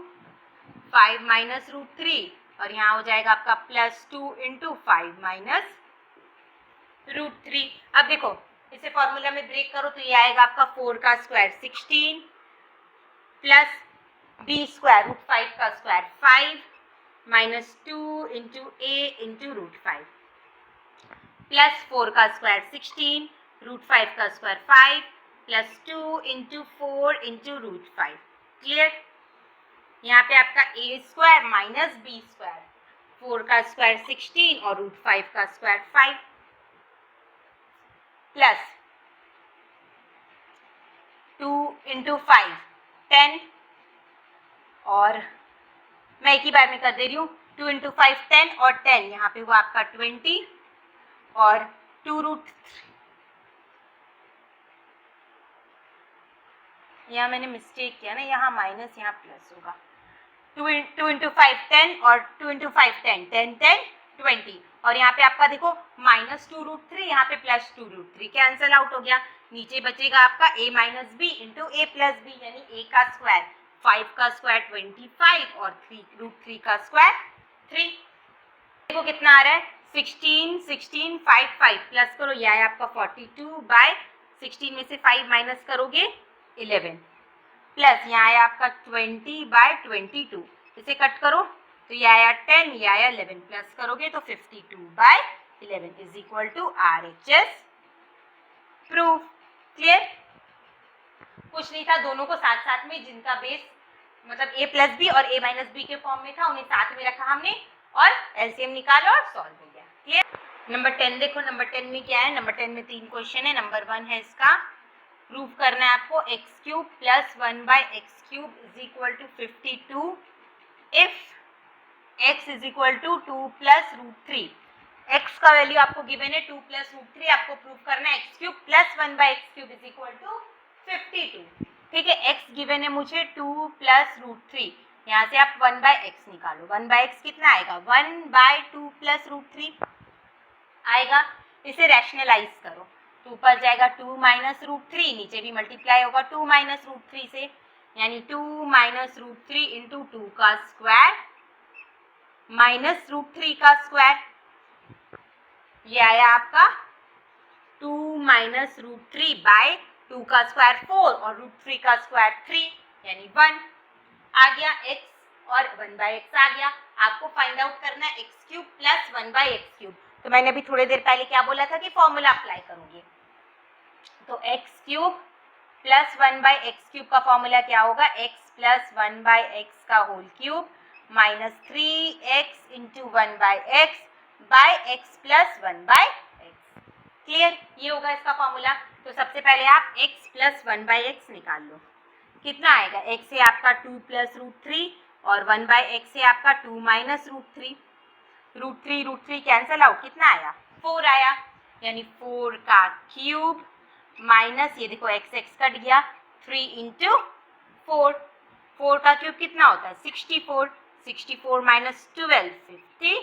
5 माइनस √3 और यहाँ हो जाएगा आपका प्लस 2 इंटू 5 माइनस √3। अब देखो इसे फॉर्मूला में ब्रेक करो तो ये आएगा आपका 4 का स्क्वायर 16 प्लस b स्क्वायर √5 का square 5 minus 2 into a into √5 plus 4 का स्क्वायर 16 √5 का square 5 plus 2 into 4 into √5। Clear, यहाँ पे आपका a square minus b square, 4 का स्क्वायर 16 और √5 का स्क्वायर 5 प्लस 2 इंटू 5 10 और मैं एक ही बार में कर दे रही हूँ, 2 इंटू 5 10 और 10 यहाँ पे हुआ आपका 20 और 2 यहाँ मैंने मिस्टेक किया ना, यहाँ माइनस यहाँ प्लस होगा। 2 इंटू 5 10 और 2 इंटू 5 10 10 10 20 और यहाँ पे आपका देखो माइनस 2 √3, यहाँ पे प्लस 2 √3 कैंसिल आउट हो गया। नीचे बचेगा आपका a minus B into a plus B यानी a का स्क्वायर 5 का स्क्वायर 25 और 3 का स्क्वायर 3। देखो कितना आ रहा है 16 16 5 5 प्लस करो, यह है आपका 42 बाय 16 में से 5 माइनस करोगे 11 प्लस यहाँ आया आपका 20 बाय 22, इसे कट करो तो ये आया 10, ये आया 11 प्लस करोगे तो 52 by 11 is equal to RHS proof. Clear, कुछ नहीं था, दोनों को साथ साथ में जिनका बेस मतलब a प्लस बी और a माइनस बी के फॉर्म में था उन्हें साथ में रखा हमने और एलसीएम निकाला और सॉल्व हो गया। क्लियर। नंबर 10 देखो, नंबर 10 में क्या है, नंबर 10 में 3 क्वेश्चन है। नंबर 1 है इसका प्रूफ करना है आपको x cube plus 1 by X cube is equal to 52 if x is equal to 2 plus √3। x का वैल्यू आपको गिवन है 2 प्लस √3, आपको प्रूफ करना है x cube plus 1 by X cube is equal to 52। ठीक है, x गिवन है मुझे 2 प्लस √3, यहाँ से आप 1 बाई एक्स निकालो। 1 बाई एक्स कितना आएगा 1 बाई 2 प्लस √3 आएगा। इसे रैशनलाइज करो तो ऊपर जाएगा 2 माइनस √3, नीचे भी मल्टीप्लाई होगा 2 माइनस √3 से यानी 2 माइनस √3 इंटू 2 का स्क्वायर माइनस √3 का स्क्वायर, ये आया आपका 2 माइनस √3 बाय 2 का स्क्वायर 4 और √3 का स्क्वायर 3 यानी 1 आ गया x और 1 बाई एक्स आ गया। आपको फाइंड आउट करना है x cube plus 1 by X cube. तो मैंने अभी थोड़ी देर पहले क्या बोला था कि फॉर्मूला अप्लाई करोगे, तो एक्स क्यूब प्लस 1/x³ का फॉर्मूला क्या होगा, x प्लस 1/x का whole cube minus 3x into 1/x by x plus 1/x। Clear, ये होगा इसका फॉर्मूला। तो सबसे पहले आप x प्लस 1/x निकाल लो, कितना आएगा, x से आपका 2 प्लस √3 और 1/x से आपका 2 माइनस √3, √3 कैंसल आउट, कितना आया 4 आया, यानी 4 का क्यूब माइनस ये देखो x कट गया 3 इंटू 4, 4 का क्यूब कितना होता है 64, 64 माइनस 12 52।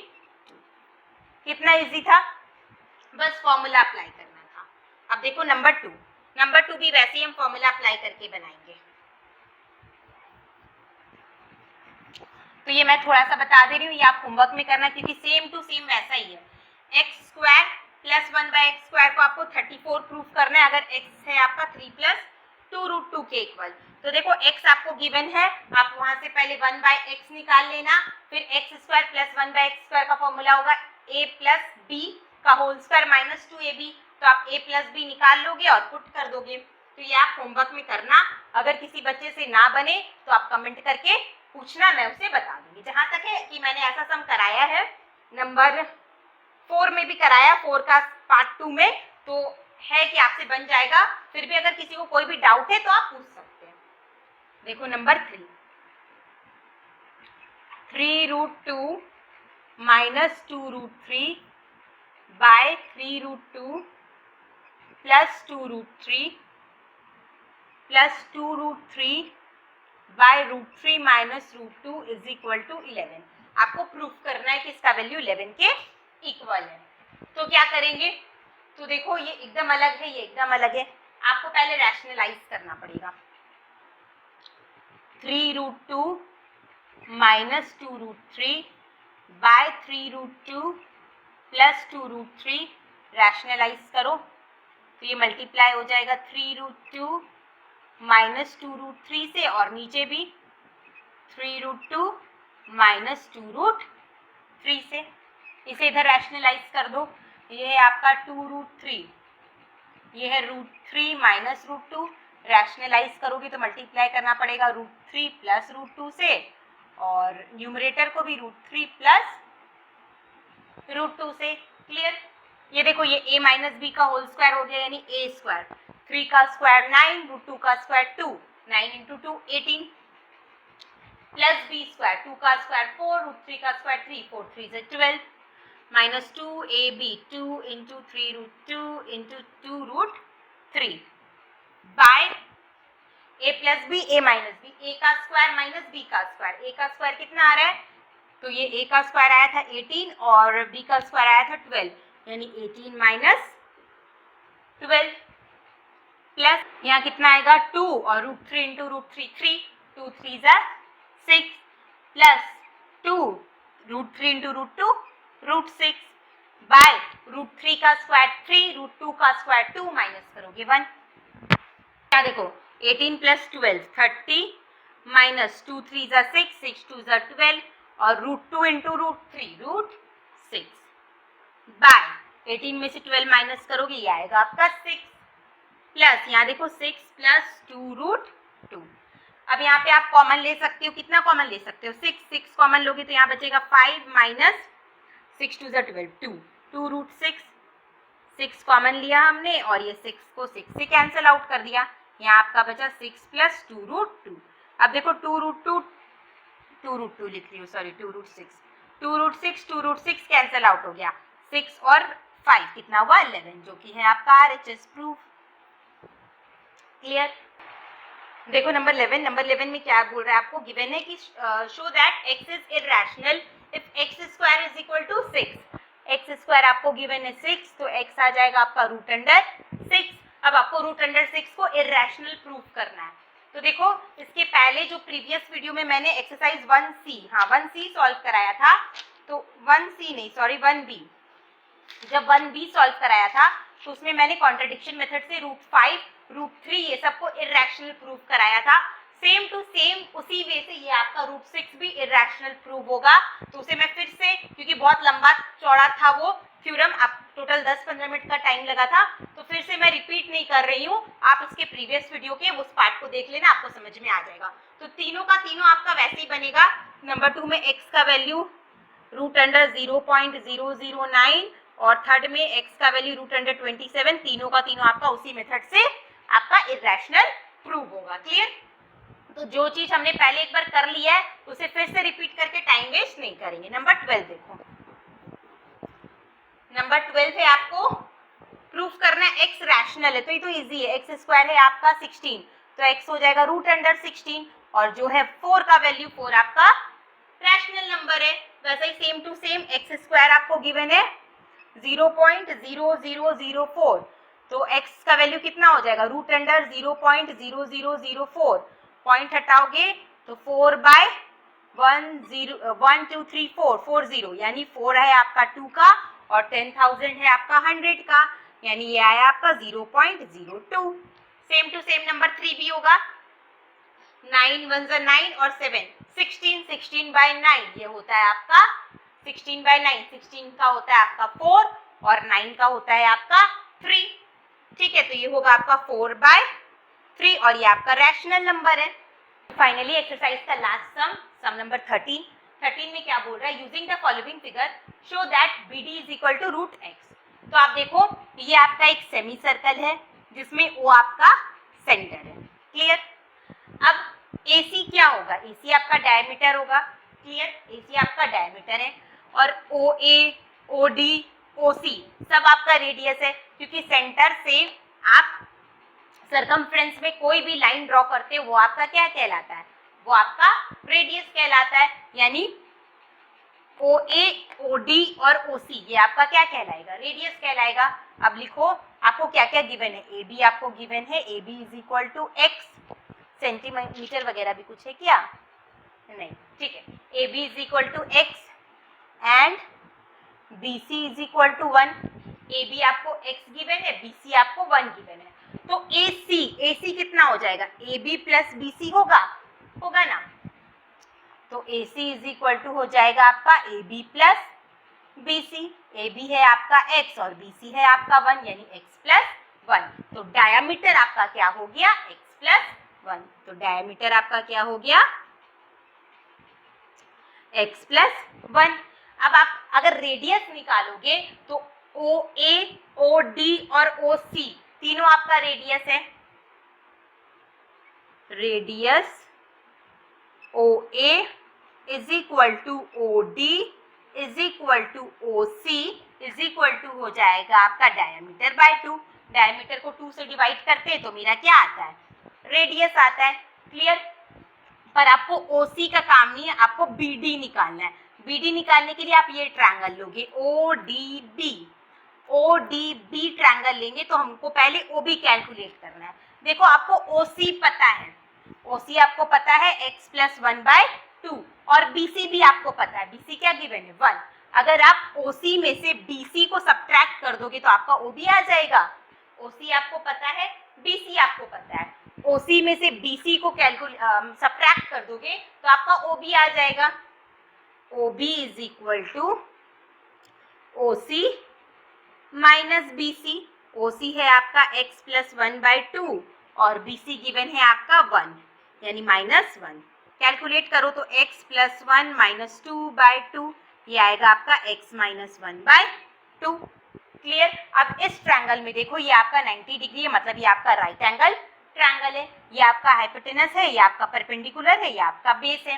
कितना इजी था, बस फॉर्मूला अप्लाई करना था। अब देखो नंबर टू भी वैसे ही हम फॉर्मूला अप्लाई करके बनाएंगे। तो ये मैं थोड़ा सा बता दे रही हूँ, ये आप होमवर्क में करना क्योंकि सेम टू सेम वैसा ही है। x² प्लस 1/x² को आपको 34 प्रूफ करना है अगर x है आपका 3 प्लस 2√2 के इक्वल। तो देखो x आपको गिवन है, आप वहां से पहले 1/x निकाल लेना, फिर x² प्लस 1/x² का फॉर्मूला होगा a प्लस b का होल स्क्वायर माइनस 2ab, तो आप a प्लस b निकाल लोगे और पुट कर दोगे। तो ये आप होमवर्क में करना, अगर किसी बच्चे से ना बने तो आप कमेंट करके पूछना, मैं उसे बता दूंगी। जहां तक है कि मैंने ऐसा सम कराया है नंबर 4 में भी कराया, 4 का पार्ट 2 में, तो है कि आपसे बन जाएगा। फिर भी अगर किसी को कोई भी डाउट है तो आप पूछ सकते हैं। देखो number 3√2 minus 2√3 by 3√2 plus 2√3 plus 2√3 by √3 minus √2 is equal to 11। आपको प्रूफ करना है कि इसका वैल्यू 11 के इक्वल है। तो क्या करेंगे, तो देखो ये एकदम अलग है, ये एकदम अलग है, आपको पहले रैशनलाइज करना पड़ेगा। 3√2 माइनस 2√3 बाय 3√2 प्लस 2√3 रैशनलाइज करो, तो ये मल्टीप्लाई हो जाएगा 3√2 माइनस 2√3 से, और नीचे भी 3√2 माइनस 2√3 से। इसे इधर रैशनलाइज कर दो, ये है आपका 2√3, ये है √3 माइनस √2, रैशनलाइज करोगे तो मल्टीप्लाई करना पड़ेगा √3 प्लस √2 से, और न्यूमरेटर को भी √3 प्लस √2 से। क्लियर, ये देखो ये a माइनस बी का होल स्क्वायर हो गया, यानी a², 3 का स्क्वायर 9, √2 का स्क्वायर 2, 9 इंटू 2 18, प्लस b², 2 का स्क्वायर 4, √3 का स्क्वायर 3, 4 3 से 12, minus 2ab 2 into 3√2 into 2√3 by a plus B a minus B, a का स्क्वायर माइनस b का स्क्वायर, a का स्क्वायर कितना आ रहा है, तो ये a का स्क्वायर आया था 18 और b का स्क्वायर आया था 12, यानी 18 माइनस 12 प्लस यहाँ कितना आएगा 2 और √3 इंटू √3 3, 2 3 जा 6 प्लस 2 √3 इंटू √2 √6 बाय √3 का स्क्वायर 3, √2 का स्क्वायर 2, माइनस करोगे 1। क्या देखो 18 प्लस 12 30 माइनस 2 3 जा 6, 6 2 जा 12 और √2 इंटू √3 √6 बाय 18 में से 12 माइनस करोगे ये आएगा आपका 6 प्लस यहाँ देखो 6 प्लस 2√2। अब यहाँ पे आप कॉमन ले सकते हो, कितना कॉमन ले सकते हो 6 कॉमन लोगे तो यहाँ बचेगा 5 माइनस 6 2 12 2 2√6, 6 कॉमन लिया हमने और ये 6 को 6 से कैंसिल आउट कर दिया, यहाँ आपका बचा 6 प्लस 2√2। अब देखो 2√2 लिख रही हूँ, सॉरी 2√6 2√6 कैंसिल आउट हो गया, 6 और 5 कितना हुआ 11, जो कि है आपका RHS प्रूफ। क्लियर, देखो नंबर 11 में क्या बोल रहा है, आपको गिवन है कि show that x is irrational if x² is equal to 6, x² आपको गिवन है 6, तो x आ जाएगा आपका √6। अब आपको √6 को इररेशनल प्रूफ करना है। तो देखो इसके पहले जो प्रीवियस वीडियो में मैंने एक्सरसाइज 1C सॉल्व कराया था, तो 1C नहीं सॉरी 1B, जब 1B सॉल्व कराया था तो उसमें मैंने कॉन्ट्रडिक्शन मेथड से √5 √3 ये सबको इररेशनल प्रूफ कराया था। सेम टू सेम उसी वे से ये आपका √6 भी इररेशनल प्रूफ होगा। तो उसे मैं फिर से, क्योंकि बहुत लंबा चौड़ा था वो थ्योरम, टोटल 10-15 मिनट का टाइम लगा था, तो फिर से मैं रिपीट नहीं कर रही हूँ, आप इसके प्रीवियस वीडियो के उस पार्ट को देख लेना, आपको समझ में आ जाएगा। तो तीनों का तीनों आपका वैसे ही बनेगा। नंबर 2 में x का वैल्यू √0.009 और थर्ड में x का वैल्यू √27, तीनों का तीनों आपका उसी मेथड से आपका इरेशनल प्रूव होगा। क्लियर? तो जो चीज हमने पहले एक बार कर लिया है उसे फिर से रिपीट करके टाइम वेस्ट नहीं करेंगे। नंबर 12 देखो, नंबर 12 है आपको प्रूफ करना है x रैशनल है, तो ये तो इजी है। x स्क्वायर है आपका 16, तो x हो जाएगा √16 और जो है 4 का वैल्यू 4 आपका रैशनल नंबर है। वैसे ही same to same x square आपको गिवन है 0.0004, तो x का वैल्यू कितना हो जाएगा √0.0004, पॉइंट हटाओगे तो 4/1 यानी 4 है आपका 2 का और 10,000 है आपका 100 का, यानी ये आया आपका 0.02। सेम टू सेम नंबर 3 भी होगा, 9 1 9 और 7 16/9, ये होता है आपका 16/9, 16 का होता है आपका 4 और 9 का होता है आपका 3। ठीक है, तो ये होगा आपका 4/3 और ये आपका रैशनल नंबर है। फाइनली एक्सरसाइज का लास्ट सम नंबर 13 में क्या बोल रहा है, using the following figure show that BD is equal to √x। तो आप देखो ये आपका एक सेमी सर्कल है जिसमें O आपका सेंटर है। क्लियर? अब AC क्या होगा, AC आपका डायमीटर होगा। क्लियर? AC आपका डायमीटर है और OA, OD, OC सब आपका रेडियस है, क्योंकि सेंटर से आप सरकमफ्रेंस में कोई भी लाइन ड्रॉ करते हो वो आपका क्या कहलाता है, वो आपका रेडियस कहलाता है। यानी OA, OD और OC ये आपका क्या कहलाएगा, रेडियस कहलाएगा। अब लिखो आपको क्या क्या गिवन है, AB आपको गिवन है, AB is equal to x, centimetre वगैरह भी कुछ है क्या, नहीं, ठीक है। AB is equal to x and BC is equal to 1। AB आपको x गिवन है, BC आपको 1 गिवन है, तो AC कितना हो जाएगा, AB प्लस BC होगा ना, तो AC इज इक्वल टू हो जाएगा आपका AB प्लस BC। AB है आपका x और BC है आपका 1, यानी x प्लस 1, तो डायामीटर आपका क्या हो गया, x प्लस 1, तो डायामीटर आपका क्या हो गया, x प्लस 1। अब आप अगर रेडियस निकालोगे तो OA, OD और OC तीनों आपका रेडियस है। Radius OA is equal to OD is equal to OC is equal to हो जाएगा आपका डायमीटर बाय 2। डायमीटर को 2 से डिवाइड करते हैं तो मेरा क्या आता है, रेडियस आता है। क्लियर? पर आपको OC का काम नहीं है, आपको BD निकालना है। BD निकालने के लिए आप ये ट्रायंगल लोगे ODB ट्रायंगल लेंगे, तो हमको पहले OB कैलकुलेट करना है। देखो आपको OC पता है, OC आपको पता है x प्लस 1/2 और BC भी आपको पता है, BC क्या गिवन है 1। अगर आप OC में से BC को सब्ट्रैक्ट कर दोगे तो आपका OB आ जाएगा। OC आपको पता है, BC आपको पता है, OC में से BC को सब्ट्रैक्ट कर दोगे तो आपका OB आ जाएगा। OB is equal to OC minus BC। OC है आपका x प्लस 1/2 और BC गिवन है आपका 1, यानी -1। कैलकुलेट करो तो x प्लस 1 माइनस 2/2, ये आएगा आपका x माइनस 1/2। क्लियर? अब इस ट्रायंगल में देखो ये आपका 90 डिग्री है, मतलब ये आपका राइट एंगल ट्रायंगल है, ये आपका हाइपोटेनस है, ये आपका परपेंडिकुलर है, ये आपका बेस है।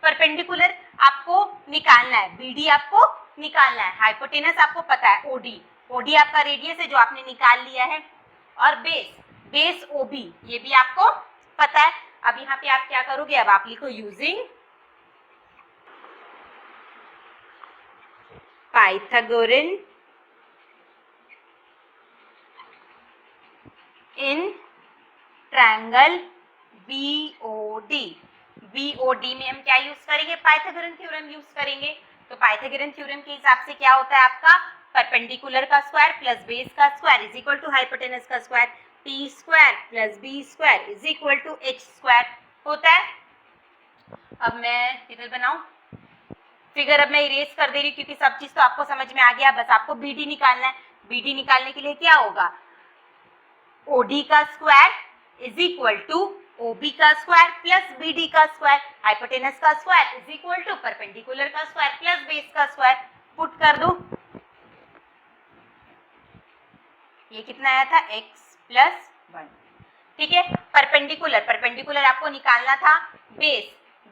परपेंडिकुलर आपको निकालना है, BD आपको निकालना है, हाइपोटेनस आपको पता है OD आपका रेडियस है जो आपने निकाल लिया है, और बेस OB ये भी आपको पता है। अब यहाँ पे आप क्या करोगे, अब आप लिखो using Pythagorean in triangle BOD में हम क्या यूज करेंगे, पाइथागोरन थ्योरम यूज करेंगे। तो पाइथागोरन थ्योरम के हिसाब से क्या होता है आपका, परपेंडिकुलर का स्क्वायर प्लस बेस का square is equal to hypotenuse का square, T square plus B square is equal to H square होता है। अब मैं फिगर बनाऊं, फिगर अब मैं इरेज कर दे रही हूँ क्योंकि सब चीज तो आपको समझ में आ गया, बस आपको BD निकालना है। बी डी निकालने के लिए क्या होगा, ओ डी का square is equal to O B का स्क्वायर प्लस बी डी का स्क्वायर, हाइपोटेनस का square is equal to perpendicular का स्क्वायर प्लस बेस का स्क्वायर। पुट कर दो, ये कितना आया था, x प्लस 1, ठीक है। परपेंडिकुलर, परपेंडिकुलर आपको निकालना था, बेस,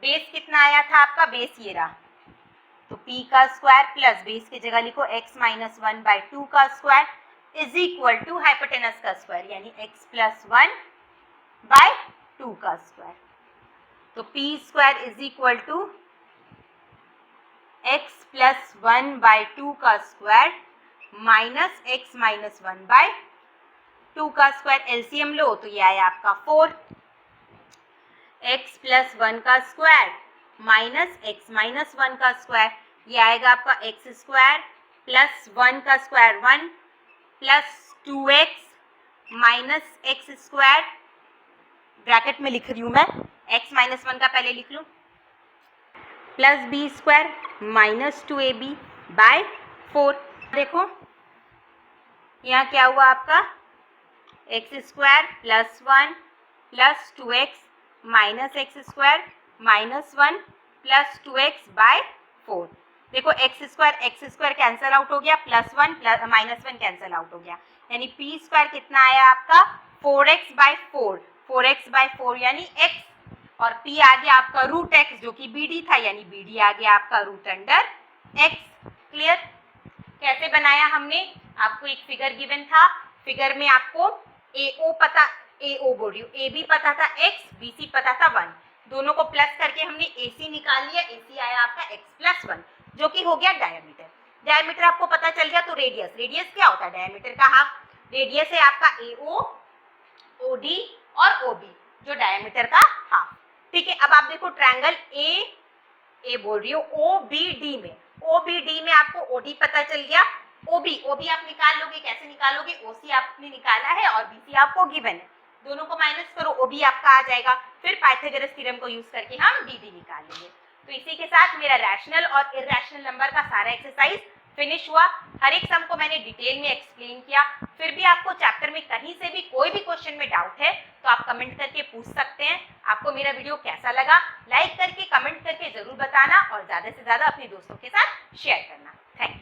बेस कितना आया था आपका, बेस ये रहा, तो p का स्क्वायर प्लस बेस की जगह लिखो x माइनस 1/2 का square is equal to hypotenuse का स्क्वायर यानी x प्लस 1/2 का स्क्वायर। तो p square is equal to x plus 1/2 का स्क्वायर माइनस x माइनस 1/2 का स्क्वायर। एलसीएम लो तो ये आया आपका 4, x प्लस 1 का स्क्वायर माइनस x माइनस 1 का स्क्वायर, ये आएगा आपका x स्क्वायर प्लस 1 का square 1 plus 2x minus x square, bracket में लिख रही हूँ मैं, x माइनस 1 का पहले लिख लूँ, plus B square minus 2ab/4। देखो यहाँ क्या हुआ आपका, x square plus 1 plus 2x minus X square minus 1 plus 2x/4। देखो x स्क्वायर कैंसिल आउट हो गया, plus 1 plus minus 1 cancel out हो गया, यानी p स्क्वायर कितना आया आपका 4x/4, 4x/4 यानी x, और p आ गया आपका रूट x जो कि bd था, यानी bd आ गया आपका रूट अंडर x। क्लियर? कैसे बनाया हमने, आपको एक फिगर गिवन था, फिगर में आपको AO पता, AO बोल रही हूँ, AB पता था x, BC पता था 1, दोनों को प्लस करके हमने AC निकाल लिया, AC आया आपका x प्लस 1 जो कि हो गया डायमीटर। डायमीटर आपको पता चल गया तो रेडियस, रेडियस क्या होता है डायमीटर का हाफ, रेडियस है आपका AO, OD और OB जो डायमीटर का हाफ, ठीक है। अब आप देखो ट्रायंगल A बोल रही हूँ OBD में आपको OD पता चल गया, OB आप निकाल लोगे, कैसे निकालोगे, OC आपने निकाला है और BC आपको गिवन है, दोनों को माइनस करो, OB आपका आ जाएगा, फिर पाइथागोरस थ्योरम को यूज करके हम BD निकाल लेंगे। तो इसी के साथ मेरा रैशनल और इरैशनल नंबर का सारा एक्सरसाइज फिनिश हुआ। हर एक सम को मैंने डिटेल में एक्सप्लेन किया। फिर भी आपको चैप्टर में कहीं से भी कोई भी क्वेश्चन में डाउट है तो आप कमेंट करके पूछ सकते हैं। आपको मेरा वीडियो कैसा लगा लाइक करके कमेंट करके जरूर बताना और ज़्यादा से ज़्यादा अपने दोस्तों के साथ शेयर करना। Thank you.